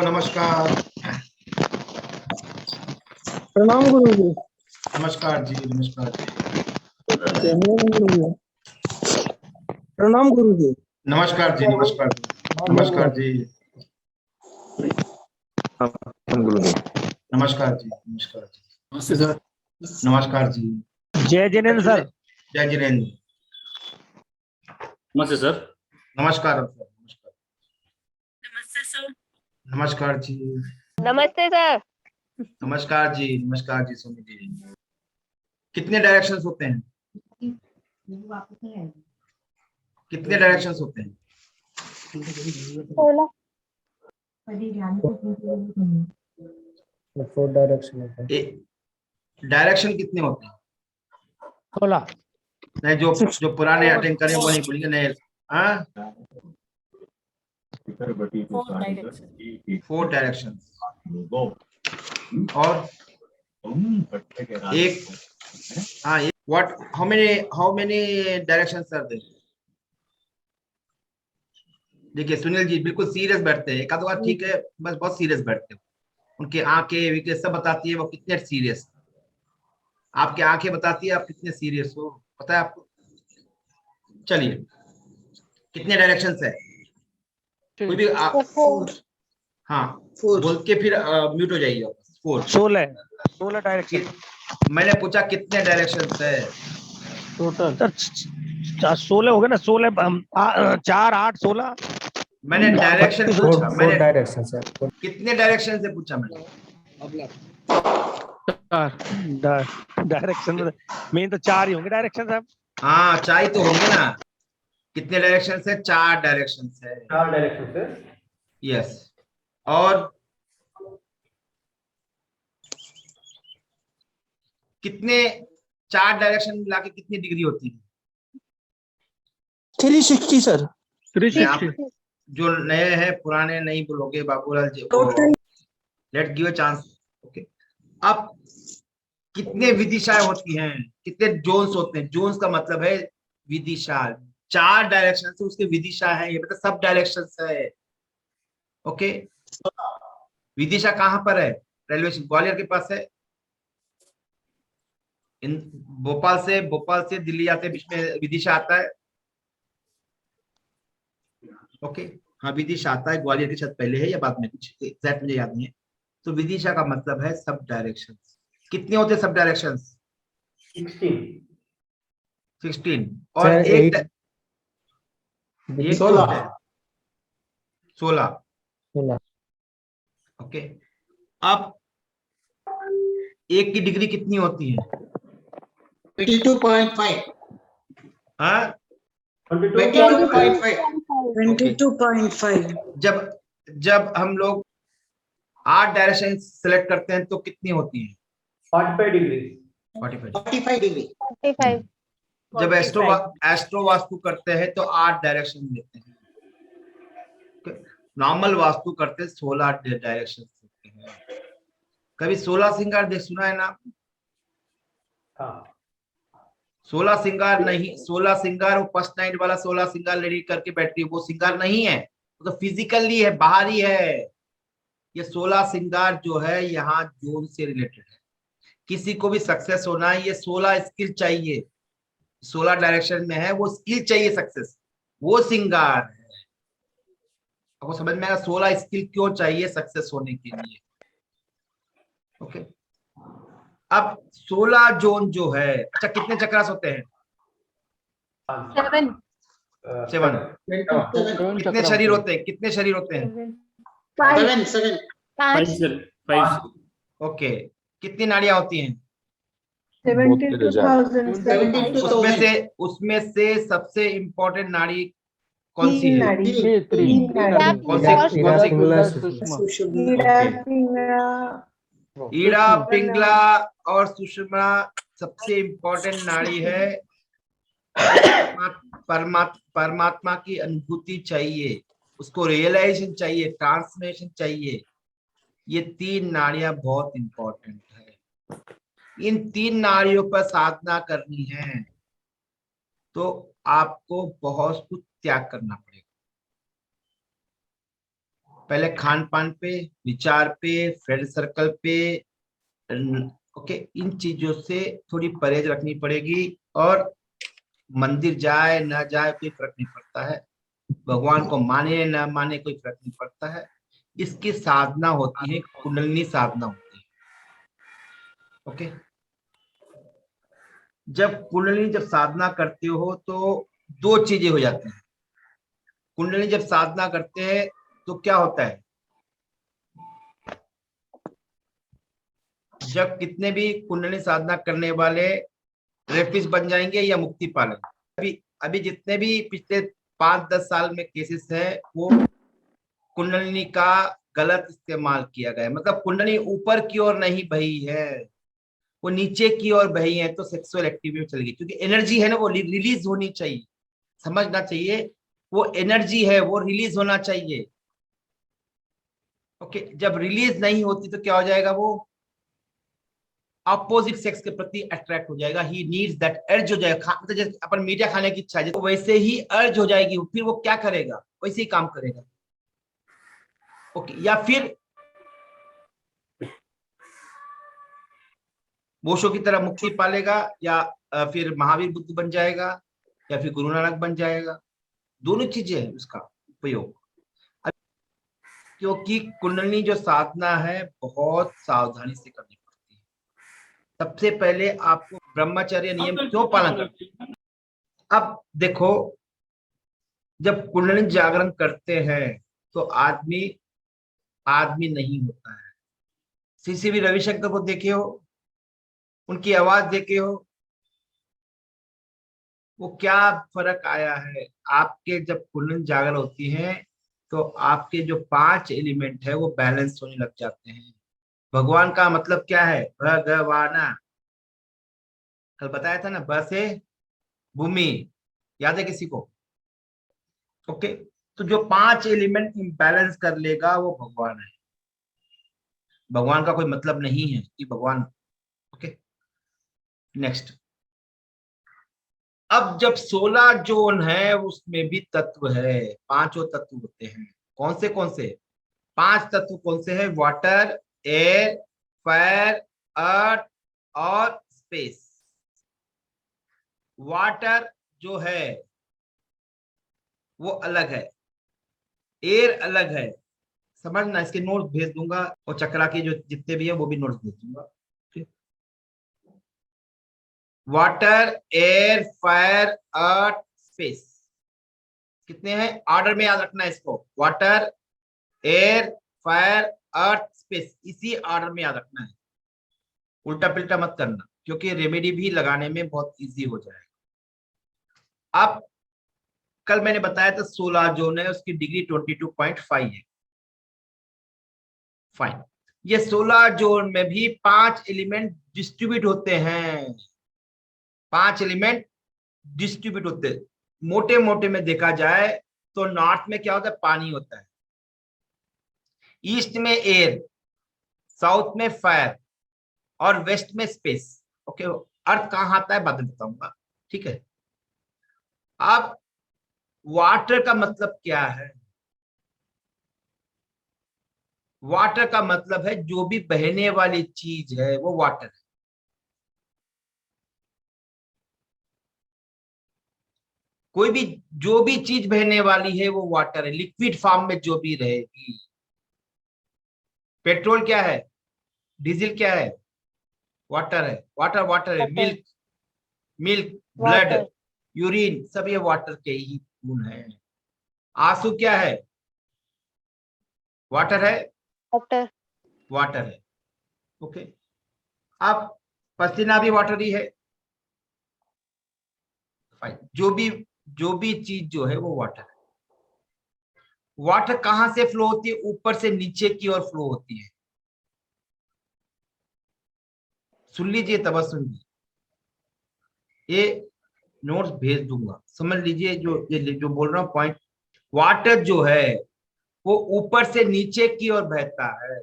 नमस्कार। प्रणाम गुरु जी। नमस्कार जी, नमस्कार जी। प्रणाम गुरु जी। नमस्कार जी, नमस्कार जी, नमस्कार जी, गुरु जी। नमस्कार जी, नमस्कार जी, नमस्ते सर। नमस्कार जी। जय जिनेन्द्र सर। जय जिनेन्द्र। नमस्ते सर। नमस्कार सर, नमस्कार। नमस्ते सर। नमस्कार जी। नमस्ते सर। नमस्कार जी, नमस्कार जी, सुमित जी। कितने डायरेक्शंस होते हैं? कितने डायरेक्शंस होते हैं? 16। 4 डायरेक्शन होता है। डायरेक्शन कितने होते हैं? 16। नहीं, जो पुराने अटेंड करें वो नहीं बोलेंगे। नहीं, हाँ, 4 डायरेक्शन। और एक, हाँ, what, how many directions are there? देखिए सुनील जी बिल्कुल सीरियस बैठते हैं, एक आध बार ठीक है, बस बहुत सीरियस बैठते हो। उनके आंखें विकेट सब बताती है वो कितने सीरियस। आपकी आंखें बताती है आप कितने सीरियस हो, पता है आपको। चलिए, कितने डायरेक्शंस है? कोई भी हाँ, बोल के फिर म्यूट हो जाइए। 4। 16 डायरेक्शन। मैंने पूछा कितने डायरेक्शंस है टोटल 16 हो गए ना। 16 4 8 16। मैंने डायरेक्शन पूछा, मैंने डायरेक्शन सर। कितने डायरेक्शन से पूछा मैंने। डायरेक्शन मेन तो 4 ही होंगे डायरेक्शन साहब। हाँ, 4 ही तो होंगे ना। कितने डायरेक्शन है? 4 डायरेक्शन है। 4 डायरेक्शन से। यस। और कितने 4 डायरेक्शन मिला के कितनी डिग्री होती है? 360 सर। 360। जो नए हैं, पुराने नहीं बोलोगे Babulal ji. Let give a chance. Okay. अब कितने विदिशाएं होती हैं? कितने जोन्स होते हैं? जोन्स का मतलब है विदिशा। 4 डायरेक्शन से उसके विदिशा है, ये मतलब सब डायरेक्शन है। ओके। विदिशा कहाँ पर है? रेलवे स्टेशन ग्वालियर के पास है। इन भोपाल से दिल्ली आते बीच में विदिशा आता है। ओके। हाँ, विदिशा आता है, ग्वालियर के साथ पहले है या बाद में, कुछ एग्जैक्ट मुझे याद नहीं है। तो विदिशा का मतलब है सब डायरेक्शन। कितने होते हैं सब डायरेक्शन? 16। और एक 16। ओके। अब एक की डिग्री कितनी होती है? 22.5। हाँ, 22.5। जब हम लोग 8 डायरेक्शन सेलेक्ट करते हैं तो कितनी होती है? 45 डिग्री। 45 डिग्री। 45। जब एस्ट्रो वास्तु करते हैं तो 8 डायरेक्शन लेते हैं। नॉर्मल वास्तु करते 16 डायरेक्शन लेते हैं। कभी 16 श्रृंगार देख सुना है ना? हाँ। 16 श्रृंगार नहीं, 16 श्रृंगार वो फर्स्ट नाइट वाला 16 श्रृंगार लेडी करके बैठती है, वो श्रृंगार नहीं है, वो तो फिजिकली है, बाहरी है। ये 16 श्रृंगार जो है यहाँ जोन से रिलेटेड है। किसी को भी सक्सेस होना है, ये 16 स्किल चाहिए। 16 डायरेक्शन में है, वो स्किल चाहिए सक्सेस, वो श्रृंगार है। आपको समझ में आएगा 16 स्किल क्यों चाहिए सक्सेस होने के लिए। ओके। अब 16 जोन जो है, अच्छा कितने चक्रास होते हैं? 7। कितने शरीर होते हैं? कितने शरीर होते हैं? 7। ओके। कितनी नाड़ियां होती हैं? 72,000। उसमें से सबसे इंपॉर्टेंट नाड़ी कौन सी है? ईड़ा, पिंगला और सुषुम्ना सबसे इंपॉर्टेंट नाड़ी है। परमात्मा की अनुभूति चाहिए, उसको रियलाइजेशन चाहिए, ट्रांसफॉर्मेशन चाहिए। ये 3 नाड़ियां बहुत इंपॉर्टेंट है। इन 3 नाड़ियों पर साधना करनी है तो आपको बहुत कुछ त्याग करना पड़ेगा। पहले खान पान पे, विचार पे, फ्रेंड सर्कल पे, ओके, इन चीजों से थोड़ी परहेज रखनी पड़ेगी। और मंदिर जाए ना जाए कोई फर्क नहीं पड़ता है, भगवान को माने ना माने कोई फर्क नहीं पड़ता है। इसकी साधना होती है, कुंडलिनी साधना होती है। ओके, जब साधना करते हो तो दो चीजें हो जाती हैं। कुंडलिनी जब साधना करते हैं तो क्या होता है, जब कितने भी कुंडलिनी साधना करने वाले रेफिस बन जाएंगे या मुक्ति पालेंगे। अभी अभी जितने भी पिछले 5-10 साल में केसेस है, वो कुंडलिनी का गलत इस्तेमाल किया गया है। मतलब कुंडलिनी ऊपर की ओर नहीं बही है, वो नीचे की ओर बही है, तो सेक्सुअल एक्टिविटी में चली गई। क्योंकि एनर्जी है ना, वो रिलीज होनी चाहिए, समझना चाहिए, वो एनर्जी है, वो रिलीज होना चाहिए। ओके, जब रिलीज नहीं होती तो क्या हो जाएगा, वो अपोजिट सेक्स के प्रति अट्रैक्ट हो जाएगा। ही नीड्स दैट, अर्ज हो जाएगा। मतलब जैसे अपन मीठा खाने की इच्छा है, तो वैसे ही अर्ज हो जाएगी, फिर वो क्या करेगा, वैसे ही काम करेगा। ओके, या फिर बोशो की तरह मुक्ति पालेगा, या फिर महावीर बुद्ध बन जाएगा, या फिर गुरु नानक बन जाएगा। दोनों चीजें हैं उसका उपयोग। क्योंकि कुंडलिनी जो साधना है बहुत सावधानी से करनी पड़ती है। सबसे पहले आपको ब्रह्मचर्य नियम क्यों पालन करते हैं। अब देखो, जब कुंडलिनी जागरण करते हैं तो आदमी आदमी नहीं होता है। सीसीवी रविशंकर को देखे हो, उनकी आवाज देखे हो, वो क्या फर्क आया है। आपके जब कुंडलिनी जागरण होती है तो आपके जो 5 एलिमेंट है वो बैलेंस होने लग जाते हैं। भगवान का मतलब क्या है, भगवाना, कल बताया था ना, ब से भूमि, याद है किसी को। ओके, तो जो 5 एलिमेंट बैलेंस कर लेगा वो भगवान है। भगवान का कोई मतलब नहीं है कि भगवान। Okay, next. अब जब 16 जोन है उसमें भी तत्व है, 5 तत्व होते हैं। कौन से 5 तत्व कौन से हैं, वाटर, एयर, फायर, अर्थ और स्पेस। वाटर जो है वो अलग है, एयर अलग है, समझना। इसके नोट्स भेज दूंगा, और चक्रा के जो जितने भी है वो भी नोट्स भेज दूंगा। वाटर, एयर, फायर, अर्थ, स्पेस, कितने हैं, ऑर्डर में याद रखना है इसको। वाटर, एयर, फायर, अर्थ, स्पेस, इसी ऑर्डर में याद रखना है, उल्टा पिल्टा मत करना, क्योंकि रेमेडी भी लगाने में बहुत इजी हो जाएगा। अब कल मैंने बताया था 16 जोन है, उसकी डिग्री 22.5 है। फाइन, ये 16 जोन में भी 5 एलिमेंट डिस्ट्रीब्यूट होते हैं। 5 एलिमेंट डिस्ट्रीब्यूट होते हैं। मोटे मोटे में देखा जाए तो नॉर्थ में क्या होता है, पानी होता है, ईस्ट में एयर, साउथ में फायर और वेस्ट में स्पेस। ओके, अर्थ कहां आता है बाद में बताऊंगा, ठीक है। अब वाटर का मतलब क्या है, वाटर का मतलब है जो भी बहने वाली चीज है वो वाटर है। कोई भी जो भी चीज बहने वाली है वो वाटर है, लिक्विड फॉर्म में जो भी रहेगी। पेट्रोल क्या है, डीजल क्या है, वाटर है। वाटर वाटर है, मिल्क मिल्क, ब्लड, यूरिन, सब ये वाटर के ही गुण है। आंसू क्या है, वाटर है, वाटर, वाटर है। ओके, अब पसीना भी वाटर ही है। फाइन, जो भी चीज जो है वो वाटर है। वाटर कहां से फ्लो होती है, ऊपर से नीचे की ओर फ्लो होती है। सुन लीजिए, तब सुन लीजिए, ये नोट्स भेज दूंगा, समझ लीजिए जो बोल रहा हूं पॉइंट। वाटर जो है वो ऊपर से नीचे की ओर बहता है।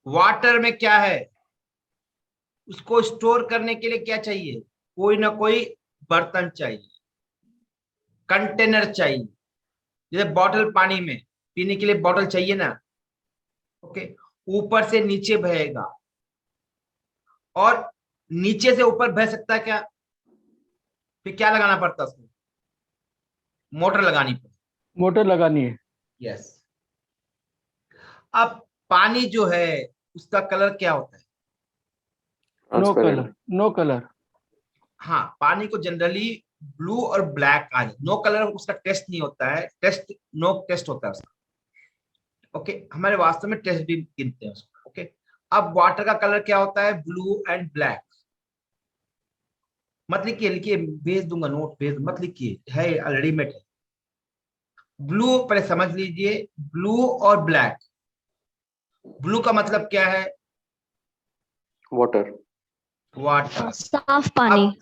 वाटर में क्या है, उसको स्टोर करने के लिए क्या चाहिए, कोई ना कोई बर्तन चाहिए, कंटेनर चाहिए। जैसे बॉटल पानी में पीने के लिए बॉटल चाहिए ना, ओके, ऊपर से नीचे बहेगा और नीचे से ऊपर बह सकता है क्या? फिर क्या लगाना पड़ता है उसको? मोटर लगानी पड़ती। मोटर लगानी है। यस। अब पानी जो है उसका कलर क्या होता है? No colour, transparent. No colour. हाँ, पानी को जनरली ब्लू और ब्लैक आ जाए, नो कलर उसका टेस्ट नहीं होता है, टेस्ट नो टेस्ट होता है उसका, ओके। हमारे वास्तव में टेस्ट भी गिनते हैं उसको, ओके। अब वाटर का कलर क्या होता है? Blue and black. मत लिखिए, लिखिए, भेज दूंगा नोट, भेज मत लिखिए, है रेडीमेड है। ब्लू पहले समझ लीजिए, ब्लू और ब्लैक। ब्लू का मतलब क्या है? वाटर। वाटर। साफ पानी।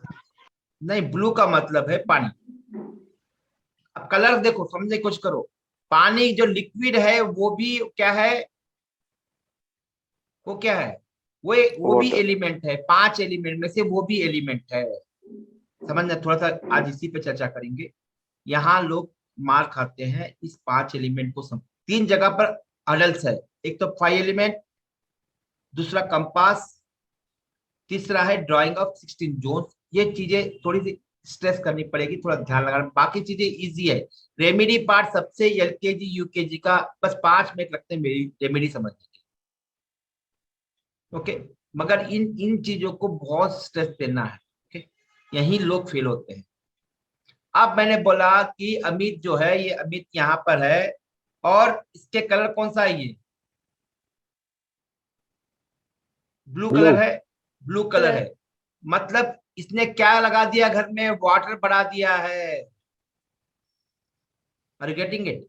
नहीं, ब्लू का मतलब है पानी। अब कलर देखो, समझने की कोशिश करो। पानी जो लिक्विड है वो भी क्या है? वो क्या है? वो भी Water। एलिमेंट है, 5 एलिमेंट में से वो भी एलिमेंट है। समझना, थोड़ा सा आज इसी पे चर्चा करेंगे। यहाँ लोग मार खाते हैं इस 5 एलिमेंट को 3 जगह पर अडल्ट है। एक तो 5 एलिमेंट, दूसरा कंपास, तीसरा है ड्राइंग ऑफ 16 जोन। ये चीजें थोड़ी सी स्ट्रेस करनी पड़ेगी, थोड़ा ध्यान लगाना। बाकी चीजें इजी है। रेमेडी पार्ट सबसे एलकेजी यूकेजी का बस 5 मिनट लगते हैं मेरी रेमेडी समझने के, ओके। मगर इन इन चीजों को बहुत स्ट्रेस देना है, ओके। यही लोग फेल होते हैं। अब मैंने बोला कि अमित जो है, ये अमित यहाँ पर है और इसके कलर कौन सा है? ये ब्लू Blue। कलर है, ब्लू कलर है। मतलब इसने क्या लगा दिया घर में? वाटर बढ़ा दिया है। Are you getting it?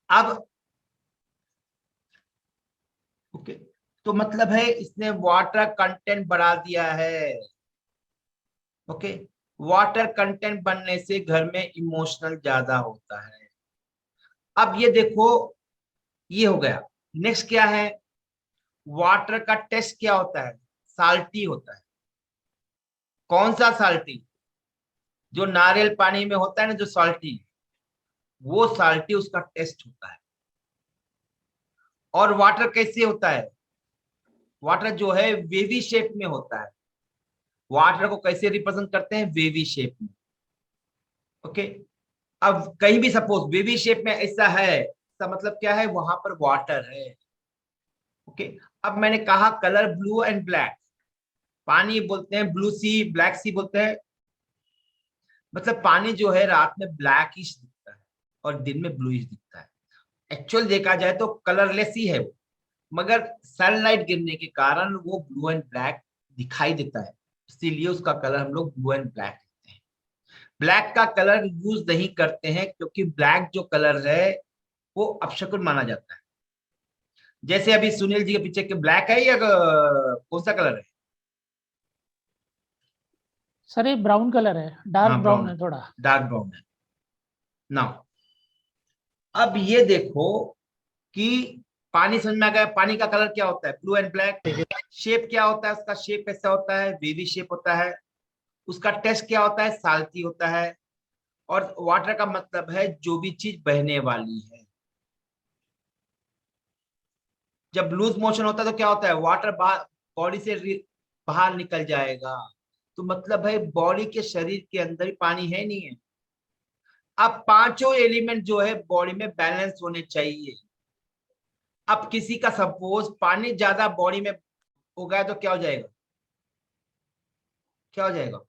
अब ओके, तो मतलब है इसने वाटर कंटेंट बढ़ा दिया है, ओके। वाटर कंटेंट बनने से घर में इमोशनल ज्यादा होता है। अब ये देखो, ये हो गया। नेक्स्ट क्या है? वाटर का टेस्ट क्या होता है? साल्टी होता है। कौन सा साल्टी? जो नारियल पानी में होता है ना, जो साल्टी, वो साल्टी उसका टेस्ट होता है। और वाटर कैसे होता है? वाटर जो है वेवी शेप में होता है। वाटर को कैसे रिप्रेजेंट करते हैं? वेवी शेप में, ओके। अब कहीं भी सपोज वेवी शेप में ऐसा है, इसका मतलब क्या है? वहां पर वाटर है, ओके। अब मैंने कहा कलर ब्लू एंड ब्लैक। पानी बोलते हैं ब्लू सी, ब्लैक सी बोलते हैं। मतलब पानी जो है रात में ब्लैकिश दिखता है और दिन में ब्लूइश दिखता है। एक्चुअल देखा जाए तो कलरलेस ही है वो, मगर सनलाइट गिरने के कारण वो ब्लू एंड ब्लैक दिखाई देता है, इसीलिए उसका कलर हम लोग ब्लू एंड ब्लैक कहते हैं। ब्लैक का कलर यूज नहीं करते हैं क्योंकि ब्लैक जो कलर है वो अपशकुन माना जाता है। जैसे अभी सुनील जी के पीछे के ब्लैक है या कौन सा कलर है? सर ये ब्राउन कलर है, डार्क हाँ, ब्राउन है थोड़ा। डार्क ब्राउन है। नाउ अब ये देखो कि पानी समझ में आ गया। पानी का कलर क्या होता है? Blue and black. शेप क्या होता है उसका? शेप कैसा होता है? वेवी शेप होता है। उसका टेस्ट क्या होता है? साल्टी होता है। और वाटर का मतलब है जो भी चीज बहने वाली है। जब लूज मोशन होता है तो क्या होता है? वाटर बॉडी से बाहर निकल जाएगा। तो मतलब है बॉडी के शरीर के अंदर ही पानी है नहीं है। अब पांचों एलिमेंट जो है बॉडी में बैलेंस होने चाहिए। अब किसी का सपोज पानी ज्यादा बॉडी में हो गया तो क्या हो जाएगा? क्या हो जाएगा?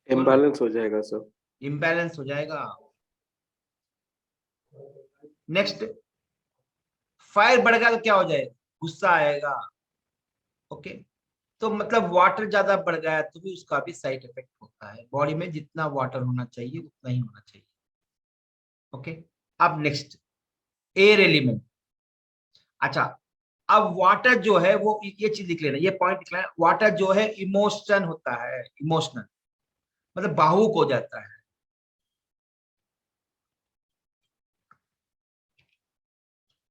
इम्बैलेंस हो जाएगा सर। इम्बैलेंस हो जाएगा। नेक्स्ट, फायर बढ़ गया तो क्या हो जाएगा? गुस्सा आएगा, ओके। तो मतलब वाटर ज्यादा बढ़ गया तो भी उसका भी साइड इफेक्ट होता है। बॉडी में जितना वाटर होना चाहिए उतना ही होना चाहिए, ओके। अब नेक्स्ट, एयर एलिमेंट। अच्छा, अब वाटर जो है वो ये चीज लिख लेना, ये पॉइंट लिख लेना। वाटर जो है इमोशन होता है, इमोशनल मतलब भावुक हो जाता है।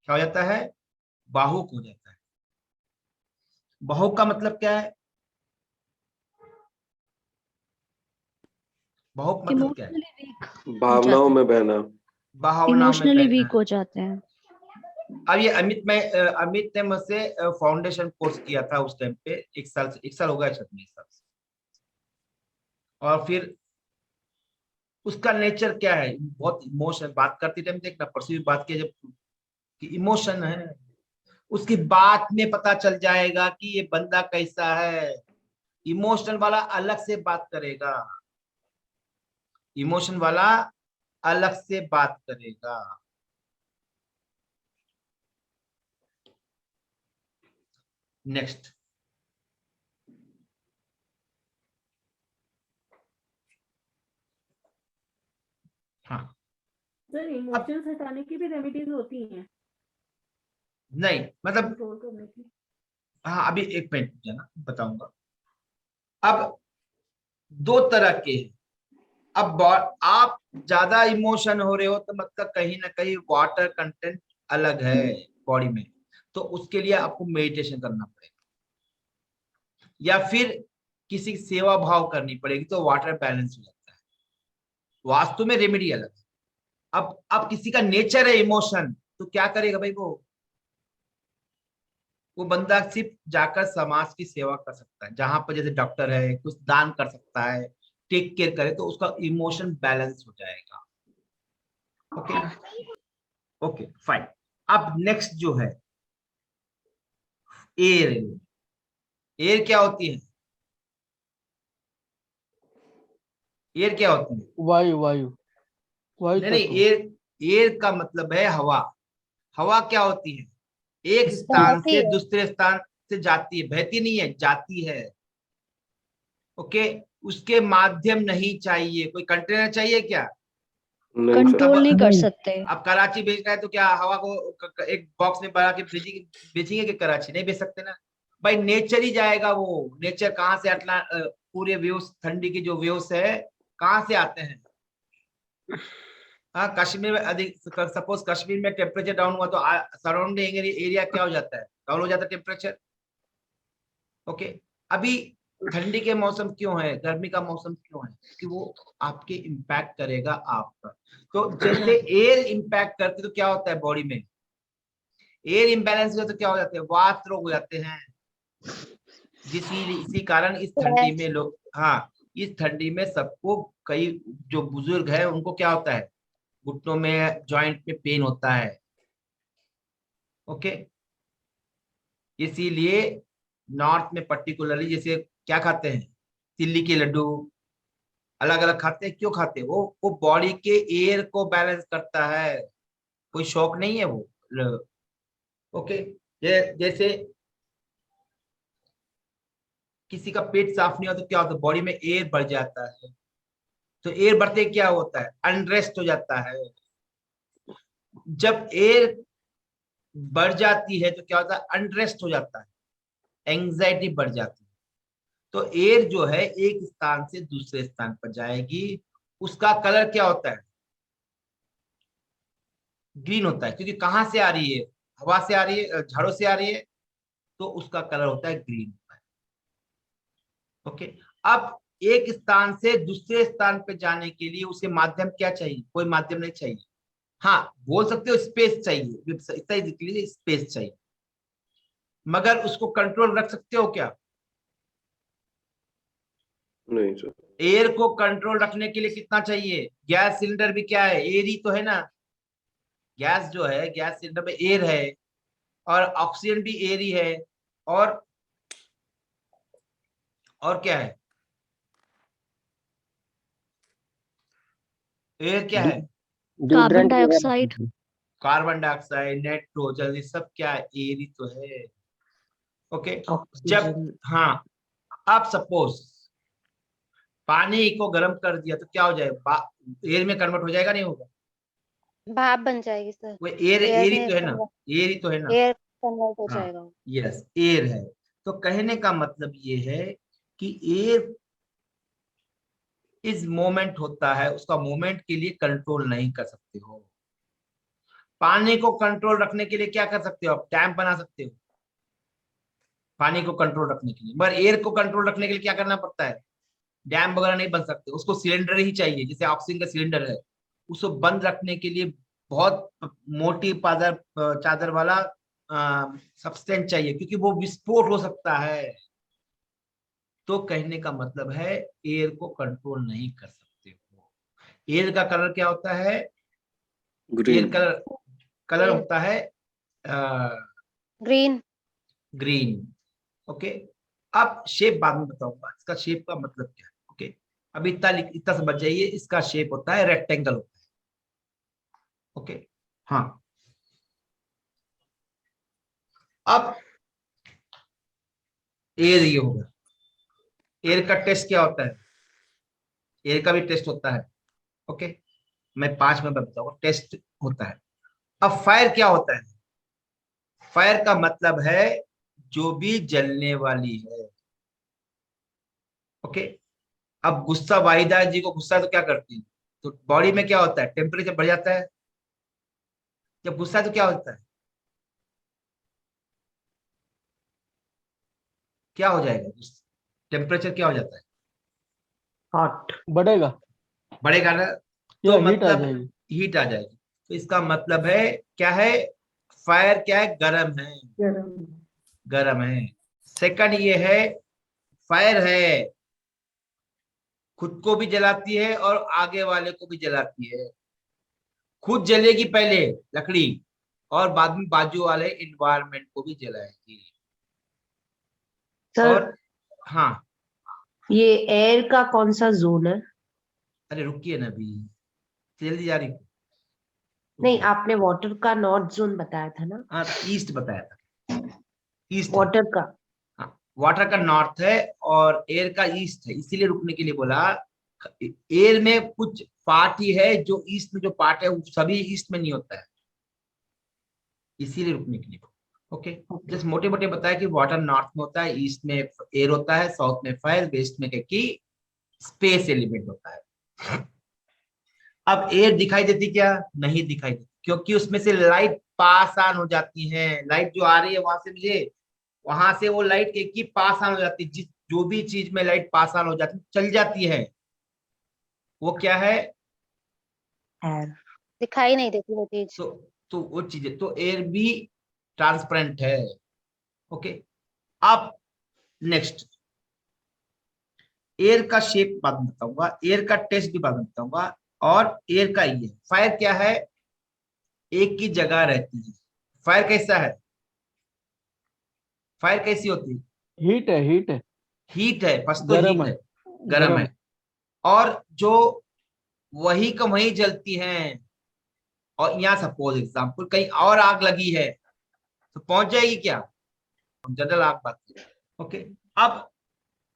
क्या हो जाता है? भावुक हो जाता है। भावुक का मतलब क्या है? भावुक मतलब क्या है? भावनाओं में बहना। भावना में इमोशनली बहना वीक है। हो जाते हैं। अब ये अमित ने मुझसे फाउंडेशन कोर्स किया था उस टाइम पे, 1 साल हो गया शायद, 1 साल से। और फिर उसका नेचर क्या है, बहुत इमोशन, बात करते टाइम देखना, परसों भी बात किया जब, कि इमोशन है, उसकी बात में पता चल जाएगा कि ये बंदा कैसा है। इमोशनल वाला अलग से बात करेगा, इमोशन वाला अलग से बात करेगा। नेक्स्ट, हाँ सर इमोशंस हटाने की भी रेमेडीज होती हैं नहीं, मतलब कंट्रोल करने की? हाँ अभी एक मिनट जाना बताऊंगा। अब 2 तरह के हैं। अब आप ज्यादा इमोशन हो रहे हो तो मतलब कहीं ना कहीं वाटर कंटेंट अलग है बॉडी में, तो उसके लिए आपको मेडिटेशन करना पड़ेगा या फिर किसी की सेवा भाव करनी पड़ेगी, तो वाटर बैलेंस हो जाता है। वास्तु में रेमेडी अलग है। अब किसी का नेचर है इमोशन, तो क्या करेगा भाई, वो बंदा सिर्फ जाकर समाज की सेवा कर सकता है, जहां पर जैसे डॉक्टर है, कुछ दान कर सकता है, टेक केयर करे, तो उसका इमोशन बैलेंस हो जाएगा। Okay okay fine. अब नेक्स्ट जो है एयर। एयर क्या होती है? एयर क्या होती है? वायु वायु वायु नहीं, तत्व। एयर, एयर का मतलब है हवा। हवा क्या होती है? एक स्थान बहती से है। दूसरे स्थान से जाती है, बहती नहीं है, जाती है। ओके, उसके माध्यम नहीं चाहिए, कोई कंटेनर चाहिए क्या? नहीं सर। कंट्रोल नहीं कर सकते। अब कराची भेज रहा है तो क्या हवा को एक बॉक्स में भरा के भेजेंगे कि कराची? नहीं भेज सकते ना भाई, नेचर ही जाएगा। वो नेचर कहाँ से पूरे वेव्स, ठंडी की जो वेव्स है कहाँ से आते हैं? हाँ, कश्मीर में अधिक, सपोज कश्मीर में टेम्परेचर डाउन हुआ तो सराउंडिंग एरिया क्या हो जाता है? डाउन हो जाता है टेम्परेचर। ओके, अभी ठंडी के मौसम क्यों है, गर्मी का मौसम क्यों है? कि वो आपके इम्पैक्ट करेगा आप पर। तो जैसे एयर इम्पैक्ट करते तो क्या होता है बॉडी में? एयर इम्बैलेंस हो तो क्या हो जाते हैं? वात रोग हो जाते हैं। इसी कारण इस ठंडी में लोग, हाँ इस ठंडी में सबको, कई जो बुजुर्ग है उनको क्या होता है, घुटनों में, जॉइंट में पेन होता है। ओके, इसीलिए नॉर्थ में पर्टिकुलरली जैसे क्या खाते हैं, तिल्ली के लड्डू अलग अलग खाते हैं। क्यों खाते हैं? वो बॉडी के एयर को बैलेंस करता है, कोई शौक नहीं है वो। ओके, जैसे किसी का पेट साफ नहीं होता तो क्या होता है, बॉडी में एयर बढ़ जाता है। तो एयर बढ़ते क्या होता है? अनरेस्ट हो जाता है। जब एयर बढ़ जाती है तो क्या होता है? अनरेस्ट हो जाता है, एंजाइटी बढ़ जाती है। तो एयर जो है एक स्थान से दूसरे स्थान पर जाएगी, उसका कलर क्या होता है? ग्रीन होता है, क्योंकि कहां से आ रही है? हवा से आ रही है, झाड़ों से आ रही है, तो उसका कलर होता है ग्रीन। ओके, अब एक स्थान से दूसरे स्थान पे जाने के लिए उसे माध्यम क्या चाहिए? कोई माध्यम नहीं चाहिए। हाँ, बोल सकते हो स्पेस चाहिए, स्पेस चाहिए, मगर उसको कंट्रोल रख सकते हो क्या? नहीं सर। एयर को कंट्रोल रखने के लिए कितना चाहिए? गैस सिलेंडर भी क्या है? एयर ही तो है ना। गैस जो है, गैस सिलेंडर में एयर है, और ऑक्सीजन भी एयर ही है, और क्या है? एयर क्या है? Carbon dioxide. Carbon dioxide, nitrogen, ये सब क्या है? एयर ही तो है। ओके, जब, हाँ, आप सपोज पानी को गर्म कर दिया तो क्या हो जाएगा? एयर में कन्वर्ट हो जाएगा, नहीं होगा? भाप बन जाएगी सर। वो एयर, एयर ही तो है ना, एयर ही तो है ना। एयर कन्वर्ट हो हाँ, जाएगा। यस, एयर है। तो कहने का मतलब ये है कि एयर इज मोमेंट होता है, उसका मोमेंट के लिए कंट्रोल नहीं कर सकते हो। पानी को कंट्रोल रखने के लिए क्या कर सकते हो? आप डैम बना सकते हो पानी को कंट्रोल रखने के लिए, मगर एयर को कंट्रोल रखने के लिए क्या करना पड़ता है? डैम वगैरह नहीं बन सकते, उसको सिलेंडर ही चाहिए। जैसे ऑक्सीजन का सिलेंडर है, उसको बंद रखने के लिए बहुत मोटी चादर वाला सब्सटेंस चाहिए, क्योंकि वो विस्फोट हो सकता है। तो कहने का मतलब है एयर को कंट्रोल नहीं कर सकते हो। एयर का कलर क्या होता है? Air green. कलर होता है ग्रीन। ग्रीन। ओके, अब शेप बाद में बताऊंगा, इसका शेप का मतलब क्या है। ओके, अब इतना समझ जाइए, इसका शेप होता है रेक्टेंगल होता है। ओके, हाँ। अब एयर ये होगा। एयर का टेस्ट क्या होता है? एयर का भी टेस्ट होता है। ओके, मैं 5 में बताऊंगा, टेस्ट होता है। अब फायर क्या होता है? फायर का मतलब है जो भी जलने वाली है। ओके, अब गुस्सा, वाहिदा जी को गुस्सा है तो क्या करती है? तो बॉडी में क्या होता है? टेम्परेचर बढ़ जाता है। जब गुस्सा है तो क्या होता है? क्या हो जाएगा? टेम्परेचर क्या हो जाता है? हॉट बढ़ेगा बढ़ेगा ना? या तो हीट आ मतलब जाएगी। हीट आ जाएगी। तो इसका मतलब है क्या है? फायर क्या है? गरम है, गरम। गरम है। सेकंड ये है, फायर है खुद को भी जलाती है और आगे वाले को भी जलाती है। खुद जलेगी पहले लकड़ी, और बाद में बाजू वाले इन्वायरमेंट को भी जलाएगी। सर और हाँ, ये एयर का कौन सा जोन है? अरे रुकिए ना, अभी जल्दी जा रही हूँ। नहीं, आपने वाटर का नॉर्थ जोन बताया था ना? हाँ, ईस्ट बताया था। ईस्ट है। वाटर का। हाँ, वाटर का नॉर्थ है और एयर का ईस्ट है, इसीलिए रुकने के लिए बोला। एयर में कुछ पार्ट ही है जो ईस्ट में, जो पार्ट है वो सभी ईस्ट में नहीं होता है, इसीलिए रुकने के लिए। ओके, जस्ट मोटे मोटे बताया कि वाटर नॉर्थ में होता है, ईस्ट में एयर होता है, साउथ में फायर, वेस्ट में की स्पेस एलिमेंट होता है। अब एयर दिखाई देती क्या? नहीं दिखाई देती, क्योंकि उसमें से लाइट पास ऑन हो जाती है। लाइट जो आ रही है वहां से मुझे, वहां से वो लाइट एक ही पास ऑन हो जाती है। जो भी चीज में लाइट पास ऑन हो जाती है चल जाती है, वो क्या है? एयर। दिखाई नहीं देती वो चीज। तो वो चीजें, तो एयर भी ट्रांसपेरेंट है। ओके, अब नेक्स्ट, एयर का शेप बाद में बताऊंगा, एयर का टेस्ट भी बाद में बताऊंगा। और एयर का ये फायर क्या है? एक की जगह रहती है। फायर कैसा है? फायर कैसी होती है? हीट है, हीट है, हीट है, बस तो गरम हीट है, है, गरम है। और जो वही का वही जलती हैं। और यहाँ सपोज एग्जाम्पल कहीं और आग लगी है तो पहुंच जाएगी क्या? हम जनरल आग बात करें। ओके, अब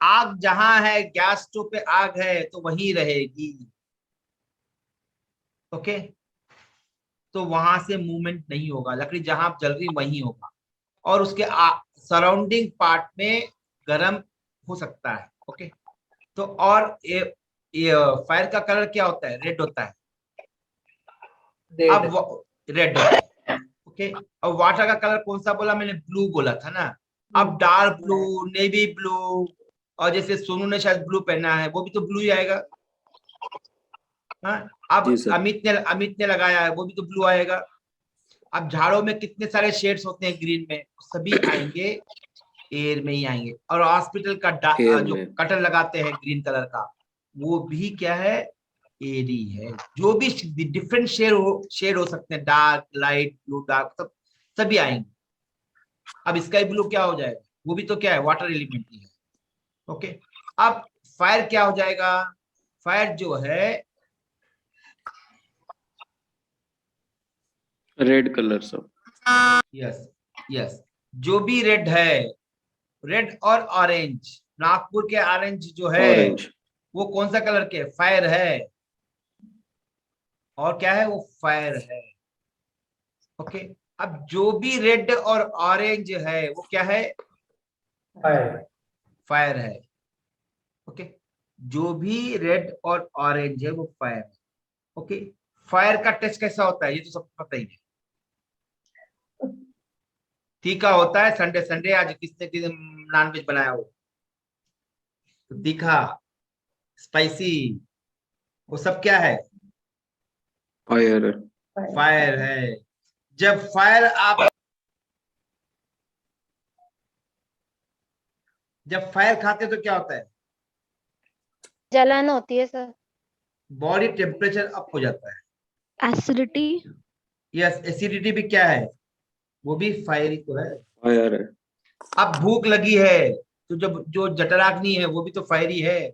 आग जहां है, गैस स्टोव पे आग है तो वहीं रहेगी। ओके, तो वहां से मूवमेंट नहीं होगा, लकड़ी जहां जल रही वहीं होगा। और उसके सराउंडिंग पार्ट में गर्म हो सकता है। ओके, तो और ये फायर का कलर क्या होता है? रेड होता है। अब रेड होता है। ओके, अब वाटर का कलर कौन सा बोला मैंने? ब्लू बोला था ना। अब डार्क ब्लू, नेवी ब्लू, और जैसे सोनू ने शायद ब्लू पहना है वो भी तो ब्लू ही आएगा। हाँ, अब जी सर। अमित ने लगाया है वो भी तो ब्लू आएगा। अब झाड़ों में कितने सारे शेड्स होते हैं ग्रीन में, सभी आएंगे एयर में ही आएंगे। और हॉस्पिटल का एयर जो में। कटर लगाते हैं ग्रीन कलर का, वो भी क्या है? एरी है। जो भी डिफरेंट शेड हो सकते हैं, डार्क, लाइट, ब्लू, डार्क, सब सभी आएंगे। अब स्काई ब्लू क्या हो जाएगा? वो भी तो क्या है? वाटर एलिमेंट ही है। ओके, अब फायर क्या हो जाएगा? फायर जो है रेड कलर सब। यस, यस, जो भी रेड है, रेड और ऑरेंज, नागपुर के ऑरेंज जो है ऑरेंज। वो कौन सा कलर के? फायर है। और क्या है? वो फायर है। ओके, अब जो भी रेड और ऑरेंज है वो क्या है? फायर। फायर है। ओके, जो भी रेड और ऑरेंज है वो फायर है। ओके, फायर का टेस्ट कैसा होता है ये तो सबको पता ही है। तीखा होता है। संडे संडे आज किसने नॉनवेज बनाया हो तो तीखा, स्पाइसी, वो सब क्या है? फायर। फायर है। जब फायर जब फायर खाते हैं तो क्या होता है? जलन होती है सर। बॉडी टेम्परेचर अप हो जाता है। एसिडिटी। यस, एसिडिटी भी क्या है? वो भी फायरी तो है। फायर है। अब भूख लगी है तो जब जो जठराग्नि है वो भी तो फायरी है।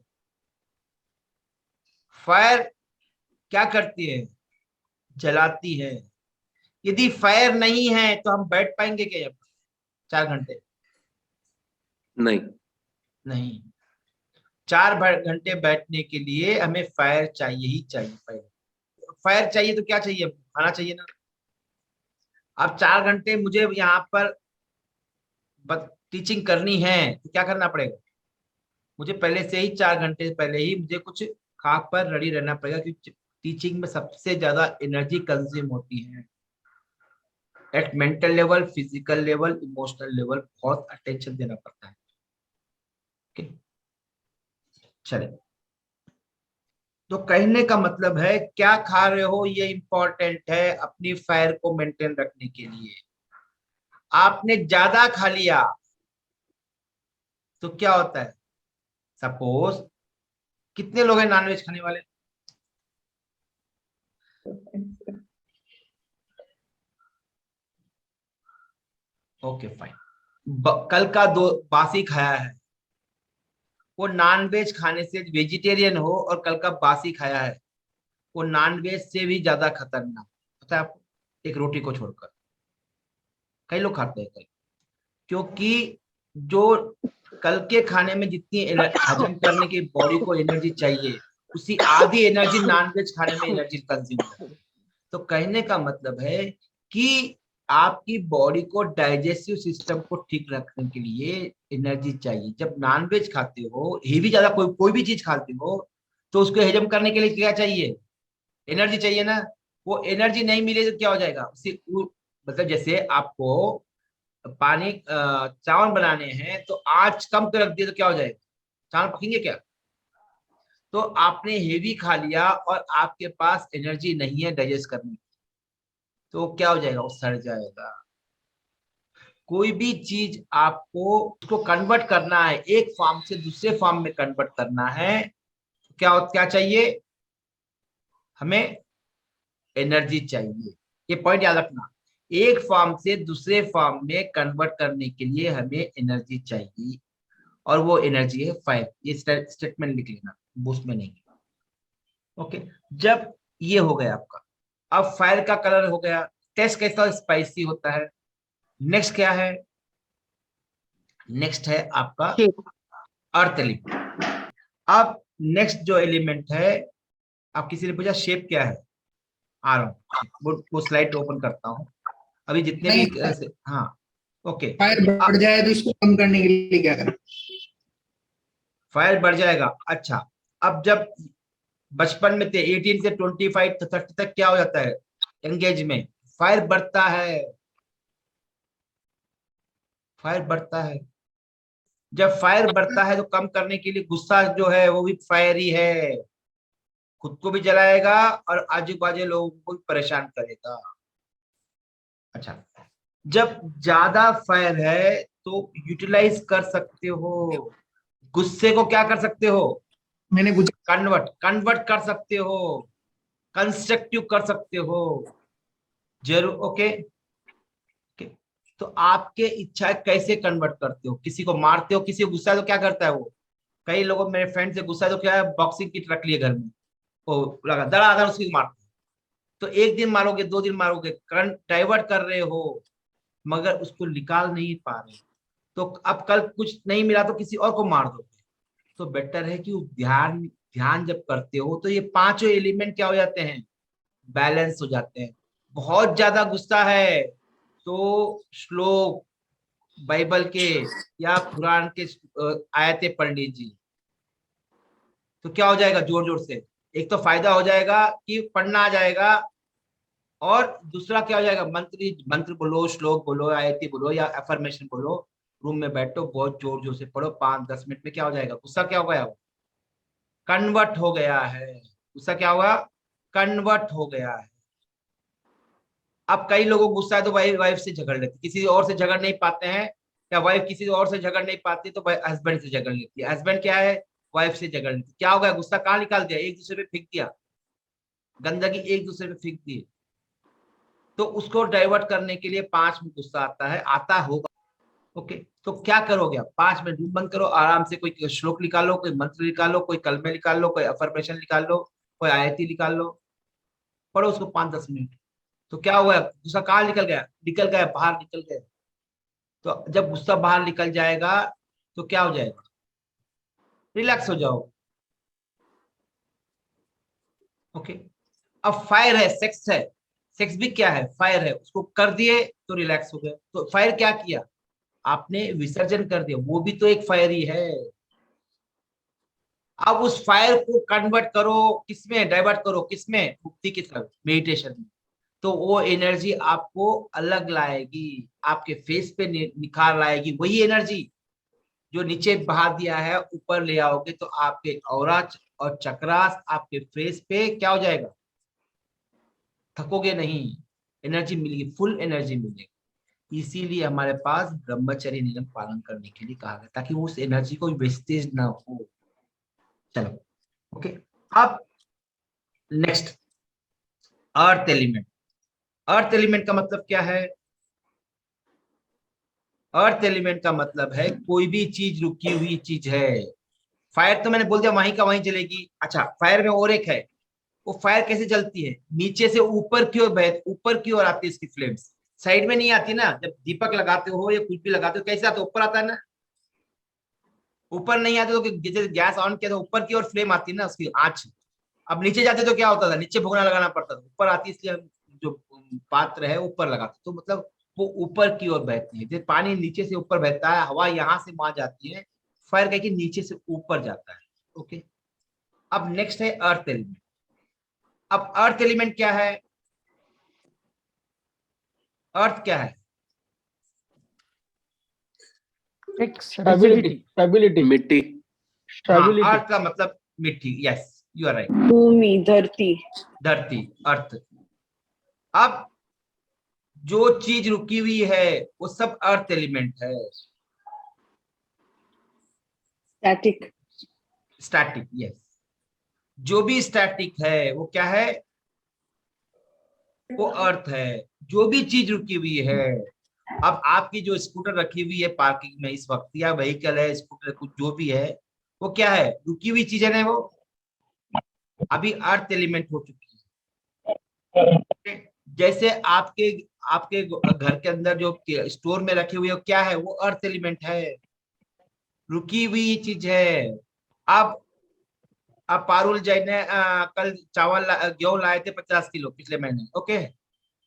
फायर क्या करती है? जलाती है। यदि फायर नहीं है तो हम बैठ पाएंगे क्या यहाँ पर 4 घंटे? नहीं। नहीं। 4 घंटे बैठने के लिए हमें फायर चाहिए ही चाहिए। फायर चाहिए तो क्या चाहिए? खाना चाहिए ना। अब 4 घंटे मुझे यहाँ पर टीचिंग करनी है तो क्या करना पड़ेगा? मुझे पहले से ही 4 घंटे पहले ही मुझे कुछ खा पर रेडी रहना पड़ेगा, क्योंकि टीचिंग में सबसे ज्यादा एनर्जी कंज्यूम होती है। At mental level, physical level, emotional level बहुत अटेंशन देना पड़ता है। ओके, चले। तो कहने का मतलब है क्या खा रहे हो ये इंपॉर्टेंट है अपनी फायर को मेंटेन रखने के लिए। आपने ज्यादा खा लिया तो क्या होता है? सपोज कितने लोग हैं नॉनवेज खाने वाले? Okay fine. कल का दो बासी खाया है, वो नॉनवेज खाने से, वेजिटेरियन हो और कल का बासी खाया है, वो नॉनवेज से भी ज्यादा खतरनाक पता है आपको, एक रोटी को छोड़कर। कई लोग खाते हैं कल, क्योंकि जो कल के खाने में जितनी हजम करने की बॉडी को एनर्जी चाहिए, उसी आधी एनर्जी नॉनवेज खाने में एनर्जी कंज्यूम करती है। तो कहने का मतलब है कि आपकी बॉडी को डाइजेस्टिव सिस्टम को ठीक रखने के लिए एनर्जी चाहिए। जब नॉनवेज खाते हो, हेवी ज्यादा कोई भी चीज खाते हो, तो उसको हजम करने के लिए क्या चाहिए? एनर्जी चाहिए ना। वो एनर्जी नहीं मिले तो क्या हो जाएगा? मतलब जैसे आपको पानी चावल बनाने हैं तो आंच कम कर रख दिए तो क्या हो जाएगा? चावल पकेंगे क्या? तो आपने हेवी खा लिया और आपके पास एनर्जी नहीं है डाइजेस्ट करने की, तो क्या हो जाएगा? वो सड़ जाएगा। कोई भी चीज आपको उसको कन्वर्ट करना है, एक फॉर्म से दूसरे फॉर्म में कन्वर्ट करना है, तो क्या चाहिए? हमें एनर्जी चाहिए। ये पॉइंट याद रखना, एक फॉर्म से दूसरे फॉर्म में कन्वर्ट करने के लिए हमें एनर्जी चाहिए, और वो एनर्जी है फायर। ये स्टेटमेंट लिख लेना, बुक्स में नहीं। ओके, जब ये हो गया आपका, अब फायर का कलर हो गया, टेस्ट कैसा? स्पाइसी होता है। नेक्स्ट क्या है? नेक्स्ट है आपका अर्थ एलिमेंट। अब नेक्स्ट जो एलिमेंट है, आप किसी ने पूछा शेप क्या है? आ रहा हूँ, वो स्लाइड ओपन करता हूँ अभी जितने भी हाँ ओके। फायर बढ़ जाए तो इसको कम करने के लिए क्या करें? फायर बढ़ जाएगा। अच्छा, अब जब बचपन में थे 18 से 25 to 30 तक क्या हो जाता है? एंगेज में फायर बढ़ता है। फायर बढ़ता है। जब फायर बढ़ता है तो कम करने के लिए गुस्सा जो है वो भी फायर ही है, खुद को भी जलाएगा और आजू बाजू लोगों को भी परेशान करेगा। अच्छा, जब ज्यादा फायर है तो यूटिलाइज कर सकते हो, गुस्से को क्या कर सकते हो? मैंने पूछा कन्वर्ट कर सकते हो, कंस्ट्रक्टिव कर सकते हो जरूर। ओके, तो आपके इच्छा है कैसे कन्वर्ट करते हो? किसी को मारते हो, किसी को गुस्सा है तो क्या करता है वो? कई लोगों, मेरे फ्रेंड से गुस्सा है तो क्या है, बॉक्सिंग किट रख लिए घर में, वो लगा दड़ा उसकी मारते। तो एक दिन मारोगे, 2 दिन मारोगे, करंट डाइवर्ट कर रहे हो, मगर उसको निकाल नहीं पा रहे, तो अब कल कुछ नहीं मिला तो किसी और को मार दोगे। तो बेटर है कि ध्यान जब करते हो तो ये पांचों एलिमेंट क्या हो जाते हैं? बैलेंस हो जाते हैं। बहुत ज्यादा गुस्सा है तो श्लोक बाइबल के या कुरान के आयतें पढ़ लीजिए, तो क्या हो जाएगा? जोर जोर से एक तो फायदा हो जाएगा कि पढ़ना आ जाएगा, और दूसरा क्या हो जाएगा? मंत्र बोलो, श्लोक बोलो, आयतें बोलो या अफर्मेशन बोलो, रूम में बैठो, बहुत जोर जोर से पढ़ो, 5-10 मिनट में क्या हो जाएगा? गुस्सा क्या हो गया? कन्वर्ट हो गया है। गुस्सा क्या हुआ? कन्वर्ट हो गया है। अब कई लोगों को गुस्सा है तो वाइफ वाइफ से झगड़ लेती, किसी और से झगड़ नहीं पाते हैं, या वाइफ किसी और से झगड़ नहीं पाती तो हस्बैंड से झगड़ लेती है, हस्बैंड क्या है वाइफ से झगड़ लेती, क्या हो गया, गुस्सा कहाँ निकाल दिया, एक दूसरे पे फेंक दिया, गंदगी एक दूसरे पे फेंक दी। तो उसको डाइवर्ट करने के लिए 5 मिनट गुस्सा आता है, आता होगा। ओके, तो क्या करोगे आप, 5 मिनट बंद करो, आराम से कोई श्लोक निकालो, कोई मंत्र निकालो, कोई कलमे निकाल लो, कोई अफर्मेशन निकाल लो, कोई आयती निकाल लो, पढ़ो उसको 5-10 मिनट। तो क्या हुआ, गुस्सा कहाँ निकल गया, बाहर निकल गया। तो जब गुस्सा बाहर निकल जाएगा तो क्या हो जाएगा, रिलैक्स हो जाओ। ओके, अब फायर है, सेक्स है, सेक्स भी क्या है, फायर है, उसको कर दिए तो रिलैक्स हो गए। तो फायर क्या किया, आपने विसर्जन कर दिया, वो भी तो एक फायर ही है। अब उस फायर को कन्वर्ट करो किसमें, डाइवर्ट करो किसमें, मुक्ति की तरफ, मेडिटेशन में। तो वो एनर्जी आपको अलग लाएगी, आपके फेस पे निखार लाएगी। वही एनर्जी जो नीचे बहा दिया है ऊपर ले आओगे तो आपके ऑरा और चक्रास आपके फेस पे क्या हो जाएगा, थकोगे नहीं, एनर्जी मिलेगी, फुल एनर्जी मिलेगी। इसीलिए हमारे पास ब्रह्मचर्य नियम पालन करने के लिए कहा गया, ताकि उस एनर्जी को वेस्टेज ना हो। चलो ओके, अब next earth element. Earth element का मतलब क्या है, अर्थ एलिमेंट का मतलब है कोई भी चीज रुकी हुई चीज है। फायर तो मैंने बोल दिया वहीं का वहीं जलेगी। अच्छा, फायर में और एक है, वो फायर कैसे जलती है, नीचे से ऊपर की ओर ऊपर की ओर आती है इसकी फ्लेम्स, साइड में नहीं आती ना। जब दीपक लगाते हो या कुछ भी लगाते हो कैसे आता है, ऊपर आता है ना, ऊपर नहीं आते तो जैसे गैस ऑन किया तो ऊपर की ओर फ्लेम आती है ना उसकी आंच। अब नीचे जाते तो क्या होता था, नीचे भुगना लगाना पड़ता था, ऊपर आती इसलिए जो पात्र है ऊपर लगाते, तो मतलब वो ऊपर की ओर बहती है। जैसे पानी नीचे से ऊपर बहता है, हवा यहाँ से वहां जाती है, फायर कह के नीचे से ऊपर जाता है। ओके, अब नेक्स्ट है अर्थ एलिमेंट। अब अर्थ एलिमेंट क्या है, अर्थ क्या है, स्टेबिलिटी मिट्टी। अर्थ का मतलब मिट्टी, यस यू आर राइट, भूमि, धरती, धरती, अर्थ। अब जो चीज रुकी हुई है वो सब अर्थ एलिमेंट है। स्टैटिक, स्टैटिक, यस, जो भी स्टैटिक है वो क्या है, वो अर्थ है। जो भी चीज रुकी हुई है, अब आपकी जो स्कूटर रखी हुई है पार्किंग में इस वक्त, या व्हीकल है, स्कूटर कुछ जो भी है, वो क्या है, रुकी हुई चीज है ना, वो अभी अर्थ एलिमेंट हो चुकी है। जैसे आपके आपके घर के अंदर जो स्टोर में रखे हुए है क्या है, वो अर्थ एलिमेंट है, रुकी हुई चीज है। अब पारुल जैन ने कल चावल गेहूं लाए थे 50 किलो पिछले महीने। ओके,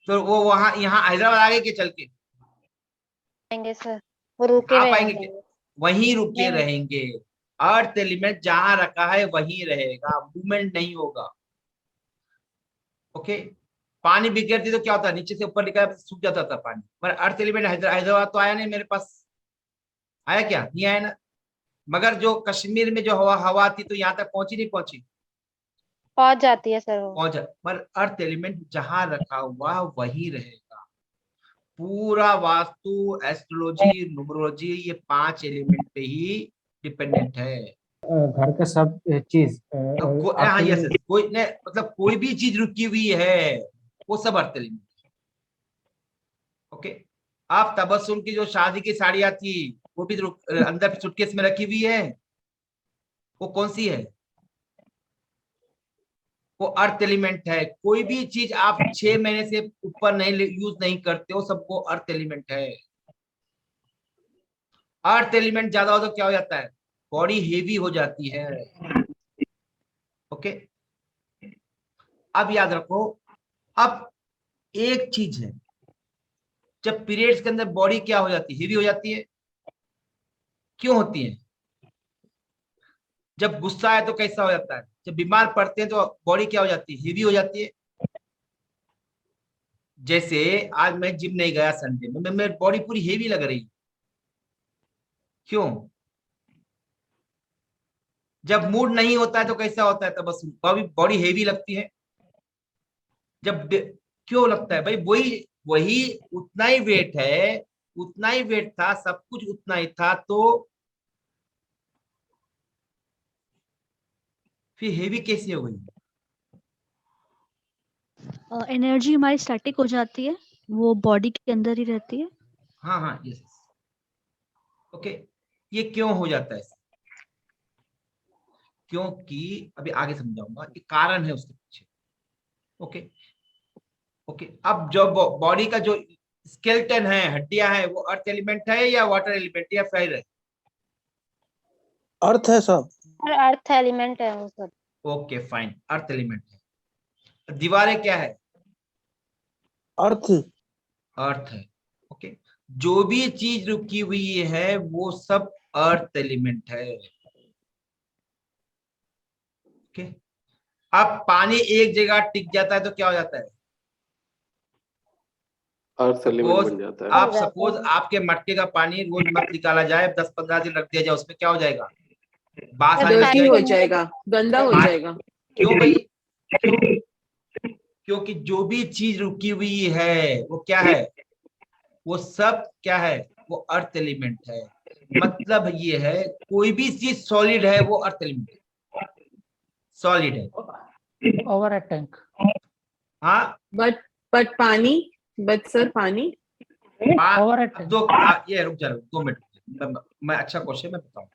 तो वो वहां यहाँ हैदराबाद आ गए के चल के आएंगे सर, वो रुके आप रहेंगे। आएंगे, वहीं रुके नहीं। रहेंगे। अर्थ एलिमेंट जहां रखा है वहीं रहेगा, मूवमेंट नहीं होगा। ओके, पानी बिगड़ती तो क्या होता है, नीचे से ऊपर निकला सूख जाता था पानी, पर अर्थ एलिमेंट हैदराबाद तो आया नहीं मेरे पास, आया क्या, नहीं आया ना। मगर जो कश्मीर में जो हवा थी तो यहाँ तक पहुंची नहीं पहुंची, पहुंच जाती है सर वो। पहुंचा। पर अर्थ एलिमेंट जहां रखा हुआ वही रहेगा। पूरा वास्तु, एस्ट्रोलॉजी, न्यूमरोलॉजी ये 5 एलिमेंट पे ही डिपेंडेंट है। घर का सब चीज हाँ यस, कोई ने मतलब कोई भी चीज रुकी हुई है वो सब अर्थ एलिमेंट। ओके, आप तबस्सुम की जो शादी की साड़ियां थी वो भी अंदर सूटकेस में रखी हुई है, वो कौन सी है, वो अर्थ एलिमेंट है। कोई भी चीज आप 6 महीने से ऊपर नहीं यूज नहीं करते हो, सबको अर्थ एलिमेंट है। अर्थ एलिमेंट ज्यादा हो तो क्या हो जाता है, बॉडी हेवी हो जाती है। ओके, अब याद रखो, अब एक चीज है, जब पीरियड्स के अंदर बॉडी क्या हो जाती है, हेवी हो जाती है। क्यों होती है, जब गुस्सा है तो कैसा हो जाता है, जब बीमार पड़ते हैं तो बॉडी क्या हो जाती है, हेवी हो जाती है। जैसे आज मैं जिम नहीं गया संडे में, मेरी बॉडी पूरी हेवी लग रही, क्यों, जब मूड नहीं होता है तो कैसा होता है, तब बस बॉडी हेवी लगती है। जब क्यों लगता है भाई? वही वही उतना ही वेट है, उतना ही वेट था, सब कुछ उतना ही था, तो फिर हेवी कैसे हो गई? एनर्जी हमारी स्टैटिक हो जाती है, वो बॉडी के अंदर ही रहती है। हाँ हाँ, यस, ओके। ये क्यों हो जाता है? क्योंकि अभी आगे समझाऊंगा कि कारण है उसके पीछे। Okay okay. अब जो बॉडी का जो स्केलेटन है, हड्डियां हैं, वो अर्थ एलिमेंट है या वाटर एलिमेंट या फायर है? अर्थ है सब। और अर्थ एलिमेंट है वो सब। ओके फाइन, अर्थ एलिमेंट है। दीवारें क्या है? अर्थ। अर्थ है। ओके। जो भी चीज रुकी हुई है वो सब अर्थ एलिमेंट है। ओके। अब पानी एक जगह टिक जाता है तो क्या हो जाता है? अर्थ एलिमेंट सपोज बन जाता है। आप सपोज आपके मटके का पानी रोज मत निकाला जाए, 10-15 दिन रख दिया जाए, उसमें क्या हो जाएगा? बास आने लग डर्टी हो जाएगी। जाएगा, गंदा हो हाँ, जाएगा। क्यों भाई? क्यों? क्योंकि जो भी चीज रुकी हुई है वो क्या है? वो सब क्या है? वो अर्थ एलिमेंट है। मतलब ये है, कोई भी चीज सॉलिड है वो अर्थ एलिमेंट है, सॉलिड है। Overhead tank. हाँ, बट पानी, बट सर पानी ओवर एट टैंक। ये रुक जा, 2 मिनट। मैं अच्छा क्वेश्चन मैं बताऊं।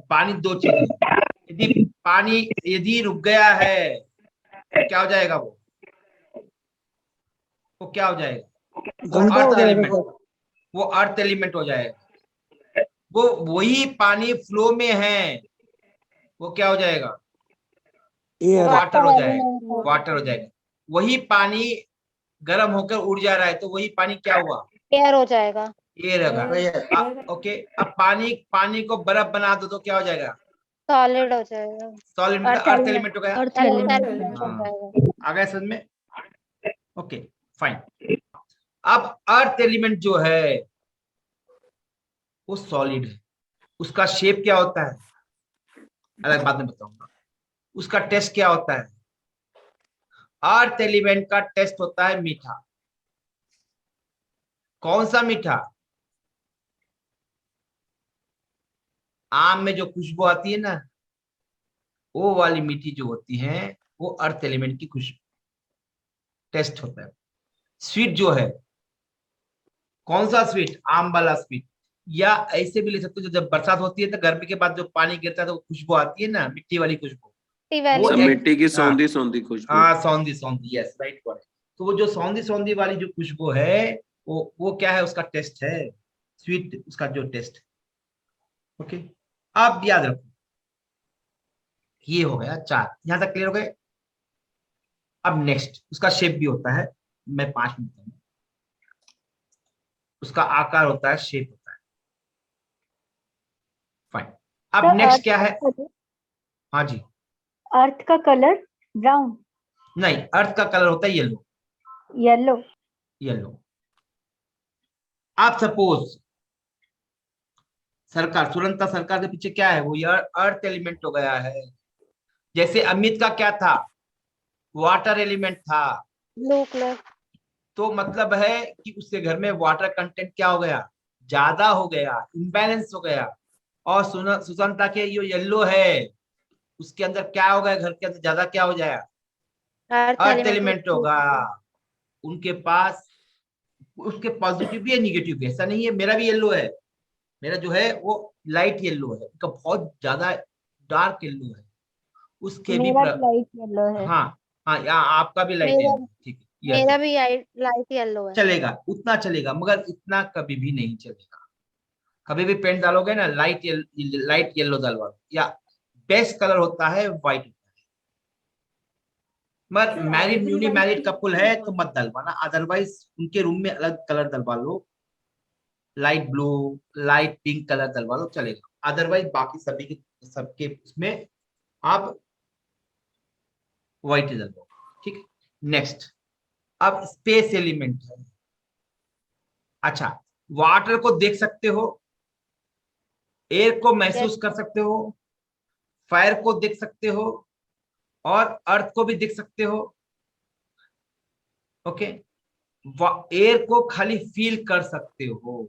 पानी दो चीजें हैं। यदि रुक गया है तो क्या हो जाएगा? वो क्या हो जाएगा? गंदा हो अर्थ जाएगा एलिमेंट। सब। वो अर्थ एलिमेंट हो जाएगा। वो वही पानी फ्लो में है, वो क्या हो जाएगा? एयर। वाटर हो जाएगा, वाटर हो जाएगा। वही पानी गर्म होकर उड़ जा रहा है तो वही पानी क्या हुआ? एयर हो जाएगा। एयर होगा। ओके। अब पानी को बर्फ बना दो तो क्या हो जाएगा? सॉलिड हो जाएगा। सॉलिड, मतलब अर्थ अर्थ एलिमेंट हो गया। अर्थ अर्थ एलिमेंट। एलिमेंट हो हाँ। जाएगा। आ गया समझ में? Okay fine. अब अर्थ एलिमेंट जो है वो सॉलिड है। उसका शेप क्या होता है अलग बाद में बताऊंगा। उसका टेस्ट क्या होता है? अर्थ एलिमेंट का टेस्ट होता है मीठा। कौन सा मीठा? आम में जो खुशबू आती है ना, वो वाली मीठी जो होती है वो अर्थ एलिमेंट की खुशबू टेस्ट होता है। स्वीट जो है, कौन सा स्वीट? आम वाला स्वीट। या ऐसे भी ले सकते हो, जब बरसात होती है तो गर्मी के बाद जो पानी गिरता है तो खुशबू आती है ना, मिट्टी वाली खुशबू। वो सब एक- मिट्टी की हाँ। सौंधी सौंधी खुशबू। हाँ, सौंधी सौंधी, यस राइट वर्ड। तो वो जो सौंधी सौंधी वाली जो खुशबू है वो क्या है? उसका टेस्ट है स्वीट, उसका जो टेस्ट। ओके। अब याद रखो, ये हो गया 4, यहां तक क्लियर हो गए? अब नेक्स्ट, उसका शेप भी होता है, मैं 5 मिनट में। उसका आकार होता है, शेप होता है। फाइन। अब नेक्स्ट क्या है? हाँ जी। अर्थ का कलर ब्राउन, नहीं, अर्थ का कलर होता है येलो। येलो। येलो। आप सपोज सरकार, तुरंत सरकार के पीछे क्या है? वो यार अर्थ एलिमेंट हो गया है। जैसे अमित का क्या था? वाटर एलिमेंट था। Blue colour. तो मतलब है कि उसके घर में वाटर कंटेंट क्या हो गया? ज्यादा हो गया, इम्बैलेंस हो गया। और सुशांता के ये येलो है, उसके अंदर क्या हो गया? घर के अंदर ज्यादा क्या हो जाएगा? अर्थ एलिमेंट होगा। उनके पास, उसके पॉजिटिव भी है, निगेटिव भी। ऐसा नहीं है, मेरा भी येलो है, मेरा जो है वो लाइट येलो है, उनका बहुत ज्यादा डार्क येलो है। उसके भी मेरा लाइट येलो है। हाँ हाँ, यहाँ आपका भी लाइट मेरा येलो, ठीक है, yes, मेरा भी लाइट येलो है। चलेगा, उतना चलेगा, मगर इतना कभी भी नहीं चलेगा। कभी भी पेंट डालोगे ना, लाइट येलो डालवा, या बेस्ट कलर होता है व्हाइट। मगर मैरिड न्यूली मैरिड कपल है तो मत डलवाना, अदरवाइज उनके रूम में अलग कलर डलवा लो, light blue, light pink colour डलवा लो, चलेगा। अदरवाइज बाकी सभी के सबके उसमें आप व्हाइट डलवाओ, ठीक है। नेक्स्ट, अब स्पेस एलिमेंट है। अच्छा, वाटर को देख सकते हो, एयर को महसूस कर सकते हो, फायर को देख सकते हो, और अर्थ को भी देख सकते हो। ओके, एयर को खाली फील कर सकते हो।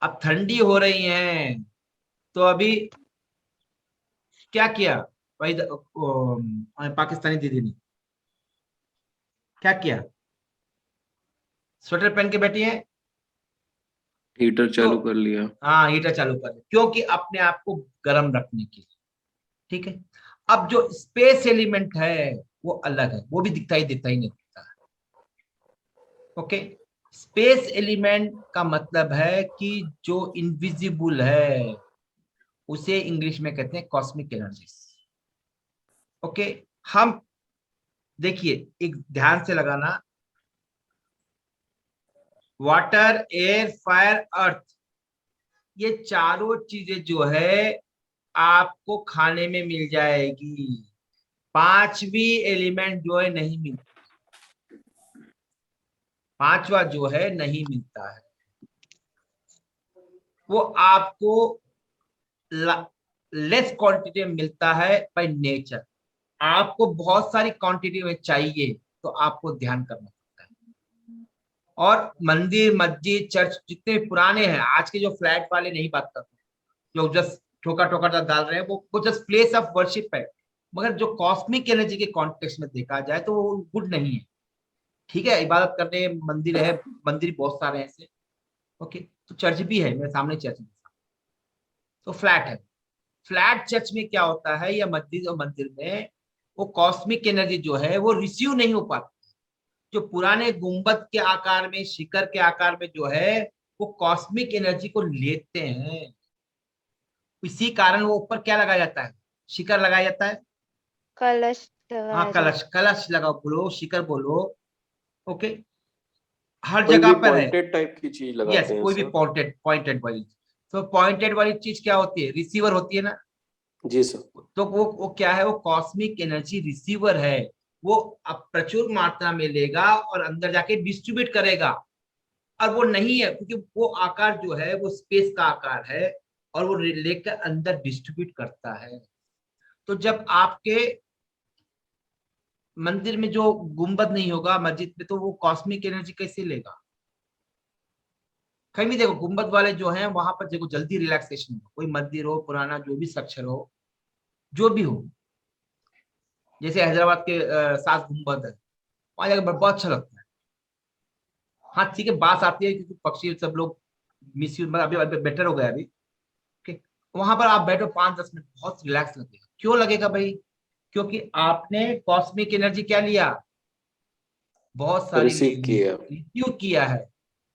अब ठंडी हो रही है तो अभी क्या किया भाई पाकिस्तानी दीदी ने क्या किया, स्वेटर पहन के बैठी है, हीटर चालू तो कर लिया। हाँ हीटर चालू कर दिया, क्योंकि अपने आप को गर्म रखने के लिए। ठीक है, अब जो स्पेस एलिमेंट है वो अलग है, वो भी दिखता ही नहीं दिखता है। ओके, स्पेस एलिमेंट का मतलब है कि जो इनविजिबल है उसे इंग्लिश में कहते हैं कॉस्मिक एनर्जी। ओके, हम देखिए एक ध्यान से लगाना, वाटर, एयर, फायर, अर्थ, ये चारों चीजें जो है आपको खाने में मिल जाएगी। पांचवी एलिमेंट जो है नहीं मिलती, पांचवा जो है नहीं मिलता है, वो आपको लेस क्वांटिटी में मिलता है बाय नेचर। आपको बहुत सारी क्वांटिटी में चाहिए तो आपको ध्यान करना पड़ता है। और मंदिर, मस्जिद, चर्च जितने पुराने हैं, आज के जो फ्लैट वाले नहीं बात करते, जो जस्ट ठोका ठोका डाल रहे हैं, वो जस्ट प्लेस ऑफ वर्शिप है, मगर जो कॉस्मिक एनर्जी के कॉन्टेक्स्ट में देखा जाए तो वो गुड नहीं है। ठीक है, इबादत करने मंदिर है, मंदिर बहुत सारे हैं ऐसे। ओके, तो चर्च भी है, मेरे सामने चर्च है, तो फ्लैट है। फ्लैट चर्च में क्या होता है, या मस्जिद और मंदिर में वो कॉस्मिक एनर्जी जो है वो रिसीव नहीं हो पाती। जो पुराने गुंबद के आकार में, शिखर के आकार में जो है वो कॉस्मिक एनर्जी को लेते हैं। इसी कारण वो ऊपर क्या लगाया जाता है, शिखर लगाया जाता है, कलश हाँ कलश, कलश लगाओ, बोलो शिखर बोलो। ओके, हर कोई जगह भी पर है। पॉइंटेड टाइप की चीज लगाते यस, हैं कोई भी सर। पॉइंटेड वाली, तो पॉइंटेड वाली चीज क्या होती है, रिसीवर होती है ना। जी सर। तो वो क्या है, वो कॉस्मिक एनर्जी रिसीवर है। वो अब प्रचुर मात्रा में लेगा और अंदर जाके डिस्ट्रीब्यूट करेगा। और वो नहीं है, क्योंकि वो आकार जो है वो स्पेस का आकार है और वो लेकर अंदर डिस्ट्रीब्यूट करता है। तो जब आपके मंदिर में जो गुंबद नहीं होगा, मस्जिद में, तो वो कॉस्मिक एनर्जी कैसे लेगा। कहीं भी देखो गुंबद वाले जो हैं वहां पर देखो जल्दी रिलैक्सेशन हो, कोई मंदिर हो पुराना, जो भी स्ट्रक्चर हो, जो भी हो, जैसे हैदराबाद के 7 गुंबद है, वहां जाकर बहुत अच्छा लगता है। हाँ ठीक है, बात आती है क्योंकि पक्षी सब लोग मिस यूज, अभी अभी बेटर हो गया अभी। ओके, वहां पर आप बैठो 5-10 मिनट, बहुत रिलैक्स लगेगा। क्यों लगेगा भाई, क्योंकि आपने कॉस्मिक एनर्जी क्या लिया, बहुत सारी रिसीव किया है।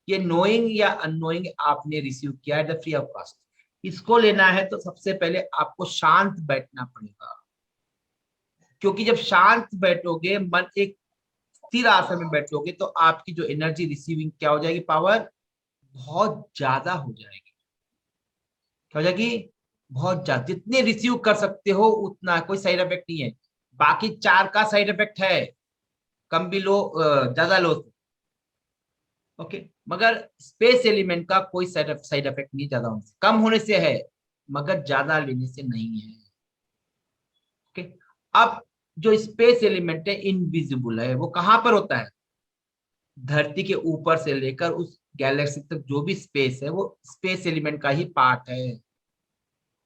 ये नोइंग या अननोइंग आपने रिसीव किया है फ्री ऑफ कॉस्ट। इसको लेना है तो सबसे पहले आपको शांत बैठना पड़ेगा, क्योंकि जब शांत बैठोगे, मन एक स्थिर आसन में बैठोगे, तो आपकी जो एनर्जी रिसीविंग क्या हो जाएगी, पावर बहुत ज्यादा हो जाएगी। क्या हो जाएगी, बहुत ज्यादा। जितने रिसीव कर सकते हो उतना, कोई साइड इफेक्ट नहीं है। बाकी 4 का साइड इफेक्ट है, कम भी लो ज्यादा लो। ओके, मगर स्पेस एलिमेंट का कोई साइड इफेक्ट नहीं, ज्यादा होने से, कम होने से है, मगर ज्यादा लेने से नहीं है। ओके, अब जो स्पेस एलिमेंट है इनविजिबल है, वो कहां पर होता है, धरती के ऊपर से लेकर उस गैलेक्सी तक जो भी स्पेस है वो स्पेस एलिमेंट का ही पार्ट है।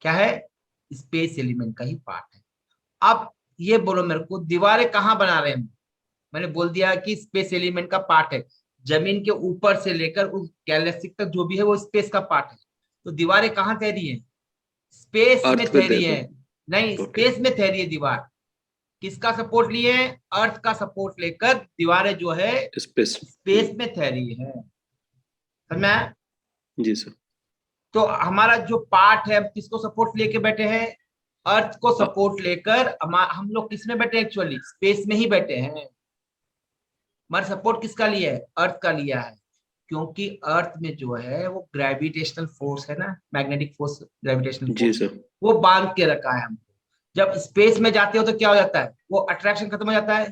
क्या है, स्पेस एलिमेंट का ही पार्ट है। अब ये बोलो मेरे को, दीवारें कहाँ बना रहे हैं, मैंने बोल दिया कि स्पेस एलिमेंट का पार्ट है। जमीन के ऊपर से लेकर उस गैलेक्सी तक जो भी है वो स्पेस का पार्ट है। तो दीवारें कहाँ ठहरी है, स्पेस में ठहरी है। नहीं, स्पेस में ठहरी है दीवार। किसका सपोर्ट लिए, अर्थ का सपोर्ट लेकर दीवारें जो है स्पेस में ठहरी है। समझ? जी सर। तो हमारा जो पार्ट है, किसको सपोर्ट लेके बैठे हैं, अर्थ को सपोर्ट लेकर। हम लोग किस में बैठे, एक्चुअली स्पेस में ही बैठे हैं। हमारा सपोर्ट किसका लिया है, अर्थ का लिया है, क्योंकि अर्थ में जो है वो ग्रेविटेशनल फोर्स है ना, मैग्नेटिक फोर्स, ग्रेविटेशनल फोर्स, जी सर, वो बांध के रखा है हमको। जब स्पेस में जाते हो तो क्या हो जाता है, वो अट्रैक्शन खत्म हो जाता है,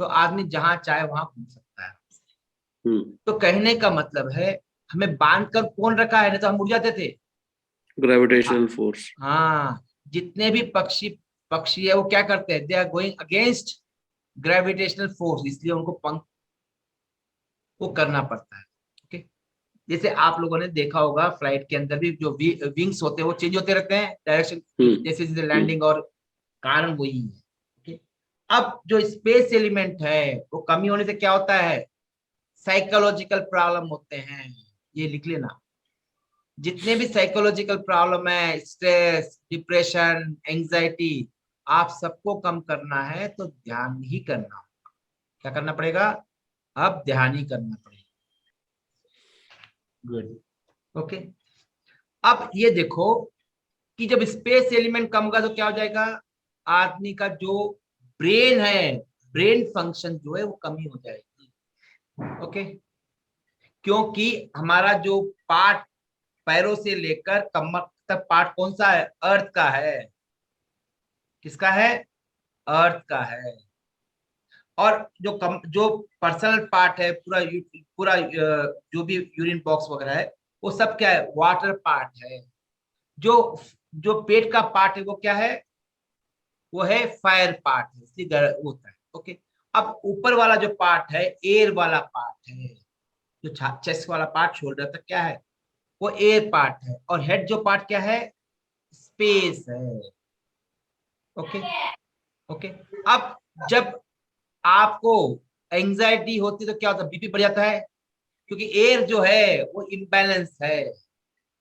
तो आदमी जहां चाहे वहां घूम सकता है। तो कहने का मतलब है, हमें बांध कर कौन रखा है, नहीं तो हम उड़ जाते थे। Gravitational force. हाँ, जितने भी पक्षी है वो क्या करते हैं, they are going against gravitational force, इसलिए उनको पंख वो करना पड़ता है। ओके, जैसे आप लोगों ने देखा होगा फ्लाइट के अंदर भी जो विंग्स होते हैं वो चेंज होते रहते हैं डायरेक्शन, जैसे जैसे लैंडिंग, और कारण वही है। ओके, अब जो स्पेस एलिमेंट है वो कमी होने से क्या होता है, साइकोलॉजिकल प्रॉब्लम होते हैं। ये लिख लेना, जितने भी साइकोलॉजिकल प्रॉब्लम है, स्ट्रेस, डिप्रेशन, एंजाइटी, आप सबको कम करना है तो ध्यान ही करना होगा। क्या करना पड़ेगा, अब ध्यान ही करना पड़ेगा। Good, okay. अब ये देखो कि जब स्पेस एलिमेंट कम होगा तो क्या हो जाएगा, आदमी का जो ब्रेन है, ब्रेन फंक्शन जो है वो कमी हो जाएगी। ओके, क्योंकि हमारा जो पार्ट पैरों से लेकर कमर तक पार्ट कौन सा है, अर्थ का है। किसका है, अर्थ का है। और जो पर्सनल पार्ट है, पूरा जो भी यूरिन बॉक्स वगैरह है वो सब क्या है, वाटर पार्ट है। जो जो पेट का पार्ट है वो क्या है, वो है फायर पार्ट है, इसलिए होता है। ओके, अब ऊपर वाला जो पार्ट है एयर वाला पार्ट है, जो चेस्ट वाला पार्ट शोल्डर तक क्या है, वो एयर पार्ट है। और हेड जो पार्ट क्या है, स्पेस है। Okay, okay. अब जब आपको एंजाइटी होती है तो क्या होता है, बीपी बढ़ जाता है, क्योंकि एयर जो है वो इम्बैलेंस है।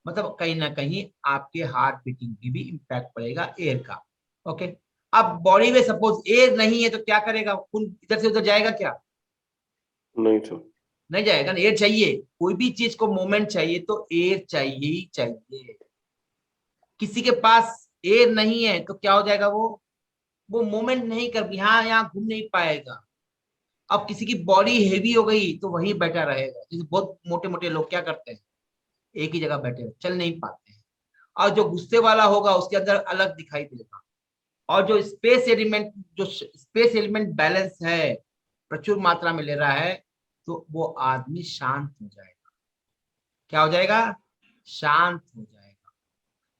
मतलब कहीं ना कहीं आपके हार्ट बीटिंग की भी इम्पैक्ट पड़ेगा एयर का। ओके, अब बॉडी में सपोज एयर नहीं है तो क्या करेगा, खून इधर से उधर जाएगा क्या, नहीं सर, नहीं जाएगा ना। एयर चाहिए, कोई भी चीज को मूवमेंट चाहिए तो एयर चाहिए ही चाहिए। किसी के पास एयर नहीं है तो क्या हो जाएगा, वो मूवमेंट नहीं कर, यहाँ घूम नहीं पाएगा। अब किसी की बॉडी हेवी हो गई तो वहीं बैठा रहेगा। जैसे बहुत मोटे मोटे लोग क्या करते हैं, एक ही जगह बैठे चल नहीं पाते हैं। और जो गुस्से वाला होगा उसके अंदर अलग दिखाई देगा। और जो स्पेस एलिमेंट बैलेंस है, प्रचुर मात्रा में ले रहा है, तो वो आदमी शांत हो जाएगा। क्या हो जाएगा, शांत हो जाएगा।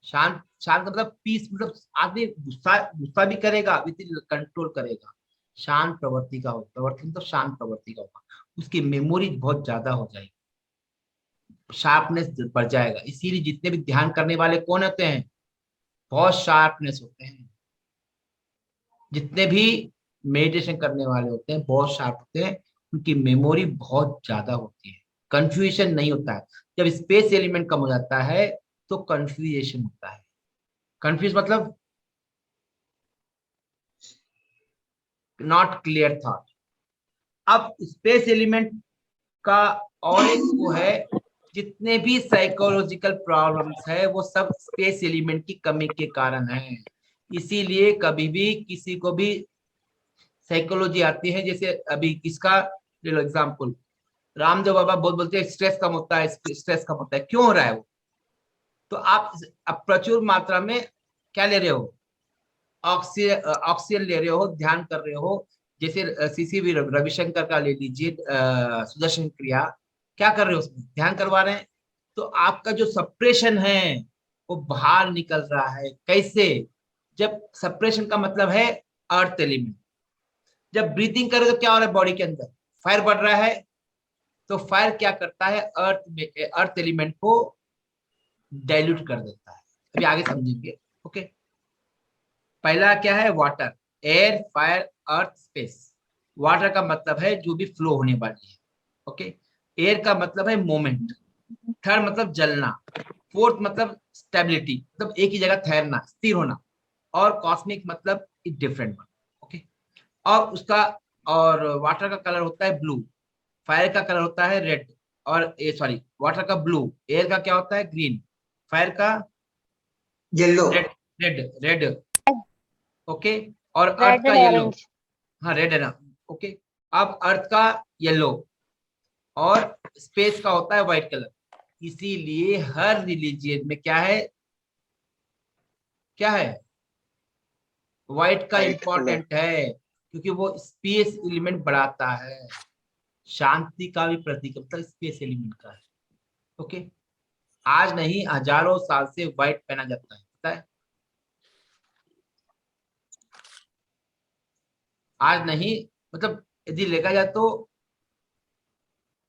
शांत शांत मतलब पीस, मतलब आदमी गुस्सा भी करेगा, विद कंट्रोल करेगा। शांत प्रवृत्ति का होगा, प्रवृत्ति मतलब शांत प्रवृत्ति का होगा। उसकी मेमोरी बहुत ज्यादा हो जाएगी, शार्पनेस बढ़ जाएगा। इसीलिए जितने भी ध्यान करने वाले कौन होते हैं, बहुत शार्पनेस होते हैं। जितने भी मेडिटेशन करने वाले होते हैं बहुत शार्प होते हैं, उनकी मेमोरी बहुत ज्यादा होती है, कंफ्यूजन नहीं होता है। जब स्पेस एलिमेंट कम हो जाता है तो कंफ्यूजेशन होता है। कंफ्यूज मतलब नॉट क्लियर थॉट। अब स्पेस एलिमेंट का और एक वो है, जितने भी साइकोलॉजिकल प्रॉब्लम्स है वो सब स्पेस एलिमेंट की कमी के कारण है। इसीलिए कभी भी किसी को भी साइकोलॉजी आती है, जैसे अभी किसका ले लो एग्जाम्पल, रामदेव बाबा बहुत बोलते हैं स्ट्रेस कम होता है, स्ट्रेस कम होता है। क्यों हो रहा है वो, तो आप अब प्रचुर मात्रा में क्या ले रहे हो, ऑक्सीजन ले रहे हो, ध्यान कर रहे हो। जैसे सीसी रविशंकर का ले लीजिए, सुदर्शन क्रिया, क्या कर रहे हो उसमें, ध्यान करवा रहे हैं। तो आपका जो सप्रेशन है वो बाहर निकल रहा है। कैसे, जब सप्रेशन का मतलब है अर्थ एलिमेंट। जब ब्रीथिंग करे तो क्या हो रहा है, बॉडी के अंदर फायर बढ़ रहा है, तो फायर क्या करता है, अर्थ एलिमेंट को डाइल्यूट कर देता है। अभी आगे समझेंगे। ओके, पहला क्या है, वाटर, एयर, फायर, अर्थ, स्पेस। वाटर का मतलब है जो भी फ्लो होने वाली है। ओके, एयर का मतलब है मोमेंट, थर्ड मतलब जलना, फोर्थ मतलब स्टेबिलिटी, मतलब एक ही जगह ठहरना, स्थिर होना, और कॉस्मिक मतलब डिफरेंट। ओके, और वाटर का कलर होता है ब्लू, फायर का कलर होता है रेड, और सॉरी वाटर का ब्लू, एयर का क्या होता है ग्रीन, फायर का येलो, रेड, रेड। ओके, और अर्थ रेड का एंड येलो। ऑरेंज। हाँ रेड है ना। ओके, अब अर्थ का येलो और स्पेस का होता है व्हाइट कलर। इसीलिए हर रिलीजियन में क्या है, क्या है, व्हाइट का इंपॉर्टेंट है, क्योंकि वो स्पेस एलिमेंट बढ़ाता है। शांति का भी प्रतीक मतलब स्पेस एलिमेंट का है। ओके, आज नहीं हजारों साल से व्हाइट पहना जाता है, पता है, आज नहीं, मतलब यदि देखा जाए तो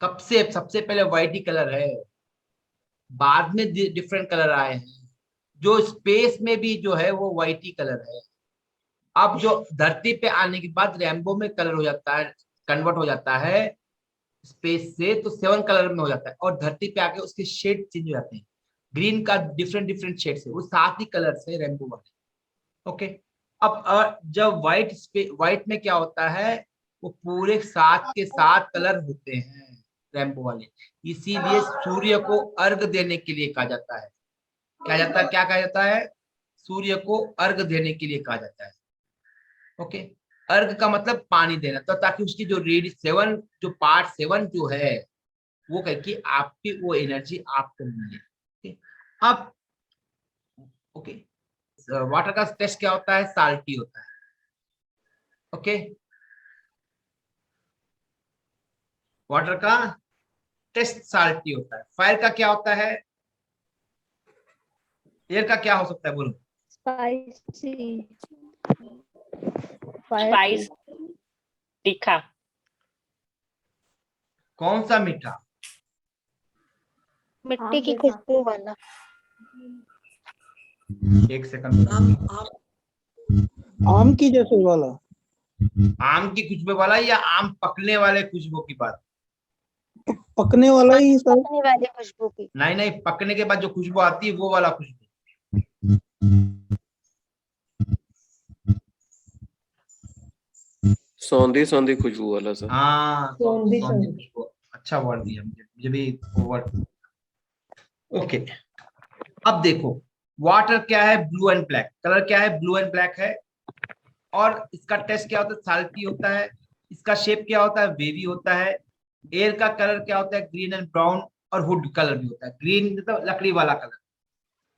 कब से? सबसे पहले व्हाइट ही कलर है, बाद में डिफरेंट कलर आए हैं। जो स्पेस में भी जो है वो व्हाइट ही कलर है। अब जो धरती पे आने के बाद रेनबो में कलर हो जाता है, कन्वर्ट हो जाता है स्पेस से, तो 7 कलर में हो जाता है, और धरती पे आके उसके शेड चेंज हो जाते हैं। ग्रीन का डिफरेंट डिफरेंट शेड है, वो 7 ही कलर है रेनबो वाले। ओके, अब जब व्हाइट में क्या होता है, वो पूरे 7 के 7 कलर होते हैं रेनबो वाले। इसीलिए सूर्य को अर्घ देने के लिए कहा जाता है, क्या कहा जाता है? सूर्य को अर्घ देने के लिए कहा जाता है। ओके, अर्घ का मतलब पानी देना, तो ताकि उसकी जो पार्ट 7 जो है वो कह कि आपकी वो एनर्जी आपको मिले। ओके, अब ओके, वाटर का टेस्ट क्या होता है? साल्टी होता है। ओके, वाटर का टेस्ट साल्टी होता है। फायर का क्या होता है? एयर का क्या हो सकता है, बोलो? स्पाइसी, स्पाइस, तीखा, कौन सा मीठा? मिट्टी की खुशबू वाला। एक सेकंड, आम की जैसे वाला, आम की खुशबू वाला या आम पकने वाले खुशबू की बात? पकने वाला ही सर। पकने वाली खुशबू की। नहीं, पकने के बाद जो खुशबू आती है वो वाला खुशबू। सौंधी सौंधी खुशबू वाला सर। हाँ, सौंधी खुशबू, अच्छा वर्ड दिया मुझे भी वर्ड। ओके, अब देखो, वाटर क्या है? Blue and black. कलर क्या है? ब्लू एंड ब्लैक है। और इसका टेस्ट क्या होता है? साल्टी होता है। इसका शेप क्या होता है? वेवी होता है। एयर का कलर क्या होता है? ग्रीन एंड ब्राउन, और वुड कलर भी होता है। ग्रीन मतलब लकड़ी वाला कलर,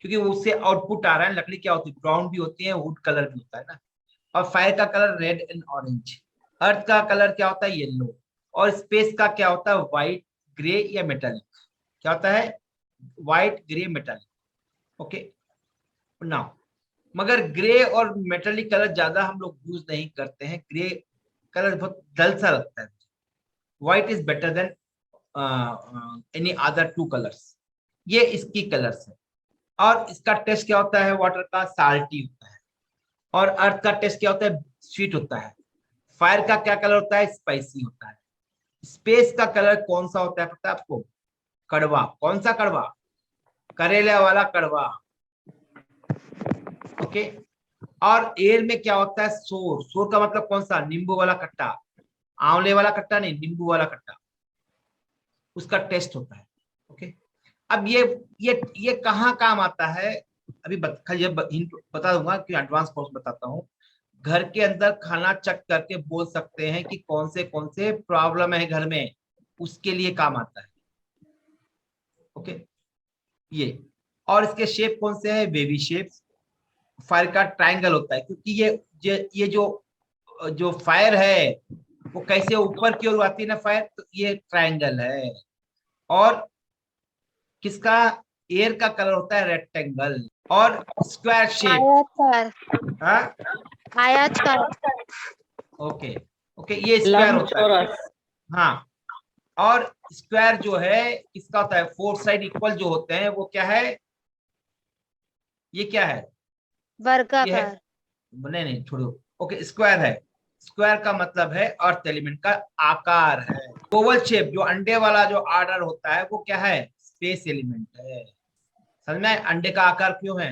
क्योंकि उससे आउटपुट आ रहा है। लकड़ी क्या होती है? ब्राउन भी होती है, वुड कलर भी होता है ना। और फायर का कलर रेड एंड ऑरेंज। अर्थ का कलर क्या होता है? येलो। और स्पेस का क्या होता है? व्हाइट, ग्रे या मेटालिक। क्या होता है? White, grey, metallic. Okay, now मगर ग्रे और मेटालिक कलर ज्यादा हम लोग यूज नहीं करते हैं। ग्रे कलर बहुत डल सा लगता है। White is better than any other 2 colours. ये इसकी कलर्स है। और इसका टेस्ट क्या होता है? वाटर का साल्टी होता है। और अर्थ का टेस्ट क्या होता है? स्वीट होता है। फायर का क्या कलर होता है? स्पाइसी होता है। स्पेस का कलर कौन सा होता है पता है आपको? कड़वा। कौन सा कड़वा? करेले वाला कड़वा। ओके, और एयर में क्या होता है? सोर। सोर का मतलब कौन सा? नींबू वाला खट्टा, आंवले वाला खट्टा नहीं, नींबू वाला खट्टा, उसका टेस्ट होता है। ओके, अब ये कहाँ काम आता है? अभी बता दूंगा कि एडवांस कोर्स बताता हूँ। घर के अंदर खाना चेक करके बोल सकते हैं कि कौन से प्रॉब्लम है घर में, उसके लिए काम आता है। ओके, ये और इसके शेप कौन से हैं? Baby shape. फायर का ट्रायंगल होता है, क्योंकि ये जो फायर है वो कैसे ऊपर की ओर आती है ना फायर, तो ये ट्रायंगल है। और किसका? एयर का कलर होता है रेक्टेंगल। और स्क्वायर शेप। आयताकार। ओके, ये स्क्वायर होता है। हाँ, और स्क्वायर जो है किसका होता है? 4 साइड इक्वल जो होते हैं वो क्या है? ये क्या है? वर्गाकार। नहीं, छोड़ो। ओके, स्क्वायर है। स्क्वायर का मतलब है अर्थ एलिमेंट का आकार है। ओवल शेप जो अंडे वाला जो आर्डर होता है वो क्या है? स्पेस एलिमेंट है। समझ में? अंडे का आकार क्यों है?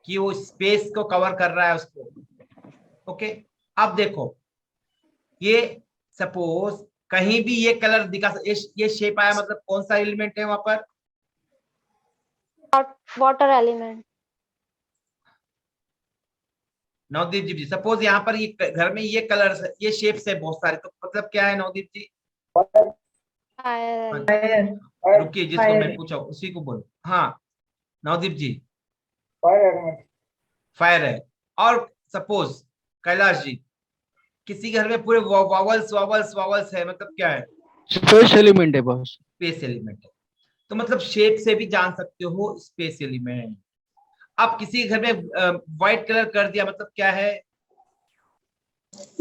कि वो स्पेस को कवर कर रहा है उसको। ओके, अब देखो, ये सपोज कहीं भी ये कलर दिखा, ये शेप आया, मतलब कौन सा एलिमेंट है वहां पर? Water element. Navdeep ji, suppose यहाँ पर ये घर में ये कलर, ये शेप्स है बहुत सारे, तो मतलब क्या है नवदीप जी? रुकिए, जिसको मैं पूछा उसी को बोलो। हाँ नवदीप जी, फायर है। और सपोज कैलाश जी, किसी घर में पूरे वावल्स है, मतलब क्या है? स्पेस एलिमेंट है बॉस। स्पेस एलिमेंट है। तो मतलब शेप से भी जान सकते हो स्पेस एलिमेंट। अब किसी घर में व्हाइट कलर कर दिया, मतलब क्या है?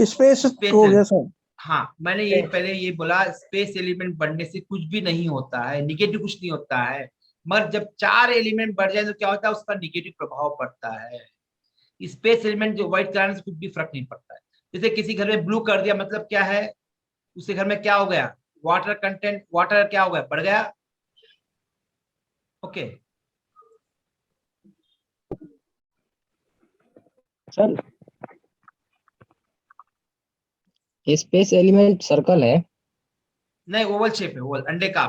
स्पेस हो गया सर। हाँ, मैंने ये पहले ये बोला, स्पेस एलिमेंट बढ़ने से कुछ भी नहीं होता है, निगेटिव कुछ नहीं होता है, मगर जब 4 एलिमेंट बढ़ जाए तो क्या होता है, उसका निगेटिव प्रभाव पड़ता है। स्पेस एलिमेंट जो व्हाइट कराने से कुछ भी फर्क नहीं पड़ता है। जैसे किसी घर में ब्लू कर दिया, मतलब क्या है, उसके घर में क्या हो गया, वाटर कंटेंट, वाटर क्या हो गया, बढ़ गया। Okay sir space element circle है। नहीं, ओवल शेप है, ओवल अंडे का।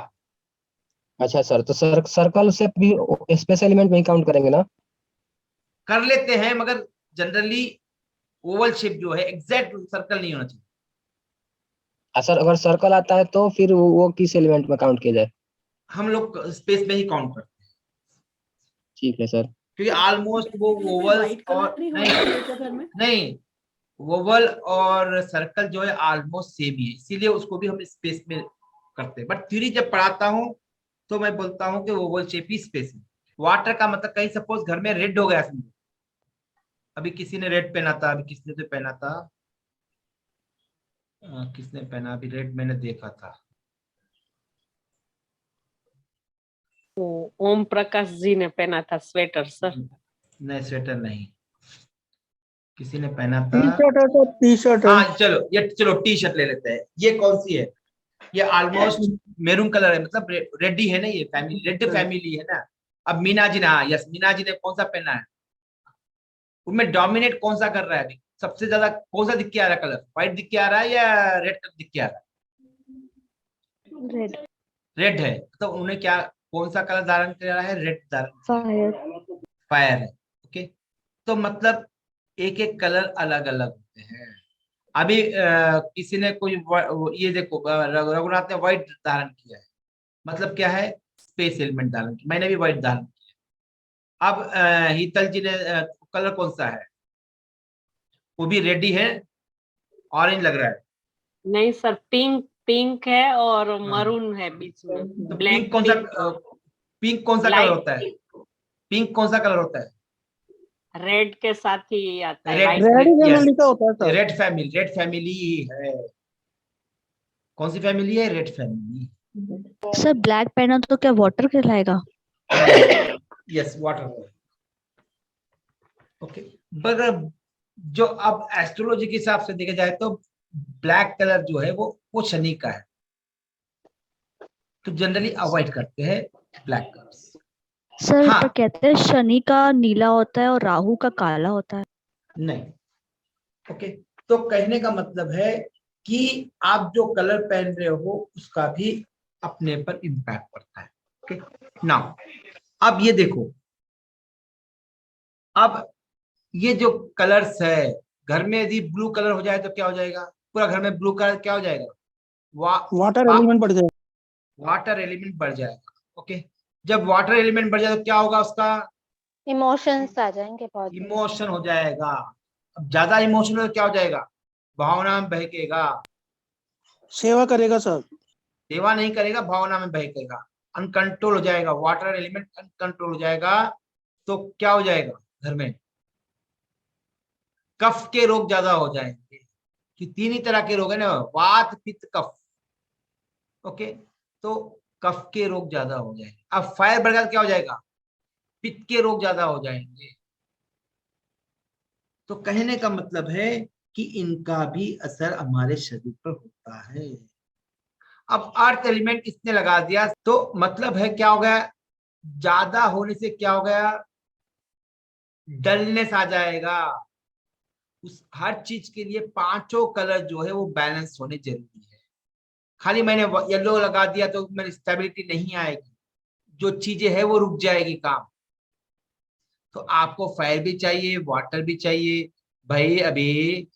अच्छा सर, तो सर्कल से भी स्पेस एलिमेंट में ही काउंट करेंगे ना? कर लेते हैं, मगर जनरली ओवल शेप जो है एग्जैक्ट सर्कल नहीं होना चाहिए। सर अगर सर्कल आता है तो फिर वो किस एलिमेंट में काउंट किया जाए? हम लोग स्पेस में ही काउंट करते हैं, ठीक है सर। क्योंकि ऑलमोस्ट वो ओवल व्हाइट और कलर नहीं होना चाहिए क्या घर में? नहीं, ओवल और सर्कल जो है ऑलमोस्ट सेम ही है, इसीलिए उसको भी हम स्पेस में करते हैं। बट थ्योरी जब पढ़ाता हूँ तो मैं बोलता हूँ कि ओवल शेप ही स्पेस है। वाटर का मतलब कहीं सपोज घर में रेड हो गया, समझो अभी किसी ने रेड पहना था, अभी किसने तो पहना था, किसने पहना अभी रेड, मैंने देखा था, ओम प्रकाश जी ने पहना था स्वेटर सर। नहीं स्वेटर नहीं, किसी ने पहना टी था। शर्ट है तो टी शर्ट है। हाँ चलो, ये चलो टी शर्ट ले लेते हैं। ये कौन सी है, ये ऑलमोस्ट मेरून कलर है, मतलब रेड ही है ना, ये फैमिली रेड फैमिली है ना। अब मीना जी ने, हाँ यस, मीना जी ने कौन सा पहना है, उनमें डोमिनेट कौन सा कर रहा है अभी, सबसे ज्यादा कौन सा दिख के आ रहा है कलर, व्हाइट दिख के आ रहा है या रेड कलर दिख के आ रहा है? रेड। रेड है, तो उन्हें क्या, कौन सा कलर धारण कर रहा है, रेड धारण, फायर। फायर है। ओके, तो मतलब एक एक कलर अलग अलग होते हैं। अभी किसी ने कोई ये देखो, रघुनाथ ने व्हाइट धारण किया है, मतलब क्या है, स्पेस एलिमेंट धारण किया, मैंने भी व्हाइट धारण किया। अब हीतल जी ने कलर कौन सा है, वो भी रेड ही है, ऑरेंज लग रहा है। नहीं सर, पिंक पिंक है और मरून है बीच में, तो ब्लैक पिंक कौन सा, पिंक कौन सा कलर होता है, पिंक कौन सा कलर होता है, रेड के साथ ही आता है। रेड, रेड yes, फैमिली का होता है सर। रेड फैमिली ही है। कौन सी फैमिली है, रेड फैमिली। सर ब्लैक पहना तो क्या वाटर कहलाएगा? Yes, water. ओके, मगर जो अब एस्ट्रोलॉजी के हिसाब से देखा जाए तो ब्लैक कलर जो है वो शनि का है, तो जनरली अवॉइड करते हैं ब्लैक कलर्स। सर हाँ। पर कहते हैं शनि का नीला होता है और राहु का काला होता है। नहीं, ओके, तो कहने का मतलब है कि आप जो कलर पहन रहे हो उसका भी अपने पर इम्पैक्ट पड़ता है। ओके, नाउ अब ये देखो, अब ये जो कलर्स है, घर में यदि ब्लू कलर हो जाए तो क्या हो जाएगा, पूरा घर में ब्लू कलर क्या हो जाएगा, वाटर एलिमेंट बढ़ जाएगा। वाटर एलिमेंट बढ़ जाएगा। ओके, जब वाटर एलिमेंट बढ़ जाए तो क्या होगा, उसका इमोशंस आ जाएंगे बहुत। इमोशन हो जाएगा। अब ज्यादा इमोशन हो तो क्या हो जाएगा, भावना में बहकेगा, सेवा करेगा सर। सेवा नहीं करेगा, भावना में बहकेगा, अनकंट्रोल हो जाएगा, वाटर एलिमेंट अनकंट्रोल हो जाएगा, तो क्या हो जाएगा, घर में कफ के रोग ज्यादा हो जाएंगे, कि 3 ही तरह के रोग है ना, वात पित्त कफ। ओके, तो कफ के रोग ज्यादा हो जाएंगे। अब फायर बढ़ गया तो क्या हो जाएगा, पित्त के रोग ज्यादा हो जाएंगे। तो कहने का मतलब है कि इनका भी असर हमारे शरीर पर होता है। अब अर्थ एलिमेंट इसने लगा दिया तो मतलब है क्या हो गया, ज्यादा होने से क्या हो गया, डलनेस आ जाएगा। उस हर चीज के लिए 5 कलर जो है वो बैलेंस होने जरूरी है। खाली मैंने येलो लगा दिया तो मेरी स्टेबिलिटी नहीं आएगी, जो चीजें है वो रुक जाएगी काम। तो आपको फायर भी चाहिए, वाटर भी चाहिए। भाई अभी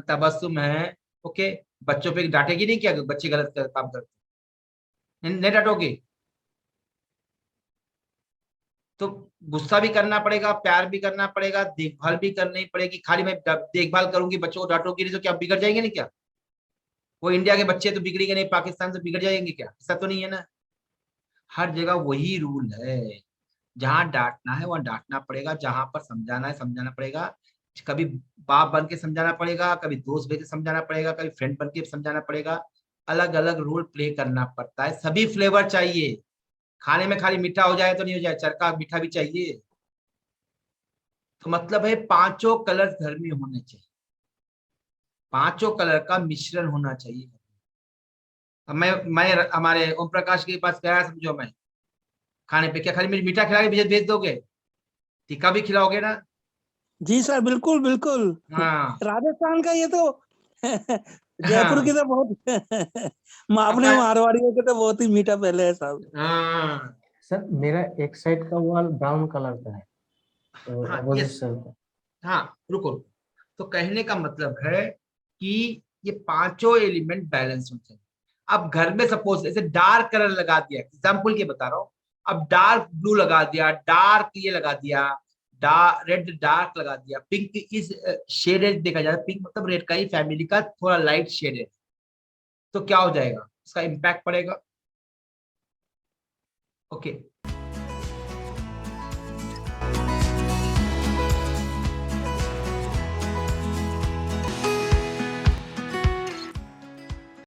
तबस्सुम है, ओके, बच्चों पे डांटेगी नहीं, क्या बच्चे गलत काम करते, नहीं डांटोगे, तो गुस्सा भी करना पड़ेगा, प्यार भी करना पड़ेगा, देखभाल भी करनी पड़ेगी। खाली मैं देखभाल करूंगी, बच्चों को डांटोगी नहीं तो क्या बिगड़ जाएंगे नहीं क्या, वो इंडिया के बच्चे तो बिगड़ेंगे नहीं, पाकिस्तान से बिगड़ जाएंगे क्या, ऐसा तो नहीं है ना। हर जगह वही रूल है, जहां डांटना है वहां डांटना पड़ेगा, जहां पर समझाना है समझाना पड़ेगा। कभी बाप बन के समझाना पड़ेगा, कभी दोस्त बन के समझाना पड़ेगा, कभी फ्रेंड बन के समझाना पड़ेगा, अलग अलग रोल प्ले करना पड़ता है। सभी फ्लेवर चाहिए, खाने में खाली मीठा हो जाए तो नहीं हो जाए, चरका मीठा भी चाहिए। तो मतलब है पांचों कलर घर में होने चाहिए, पांचों कलर का मिश्रण होना चाहिए। अब मैं हमारे ओम प्रकाश के पास गया, समझो मैं खाने पे, क्या खाली मीठा खिला के भेज दोगे? टीका भी खिलाओगे ना? जी सर, बिल्कुल बिल्कुल। हाँ राजस्थान का ये तो जयपुर हाँ की तो बहुत अपने अपना मारवाड़ियों के तो बहुत ही मीठा पहले है साहब। हाँ सर मेरा एक साइड का वॉल ब्राउन कलर का है, तो हाँ अपोजिट yes, साइड का। हाँ रुको। तो कहने का मतलब है कि ये पांचों एलिमेंट बैलेंस होते हैं। अब घर में सपोज ऐसे डार्क कलर लगा दिया, एग्जाम्पल के बता रहा हूँ, अब डार्क ब्लू लगा दिया, डार्क ये लगा दिया, रेड डार्क लगा दिया, पिंक इस शेडेड देखा जाए, पिंक मतलब रेड का ही फैमिली का थोड़ा लाइट शेड है, तो क्या हो जाएगा, इसका इम्पैक्ट पड़ेगा। ओके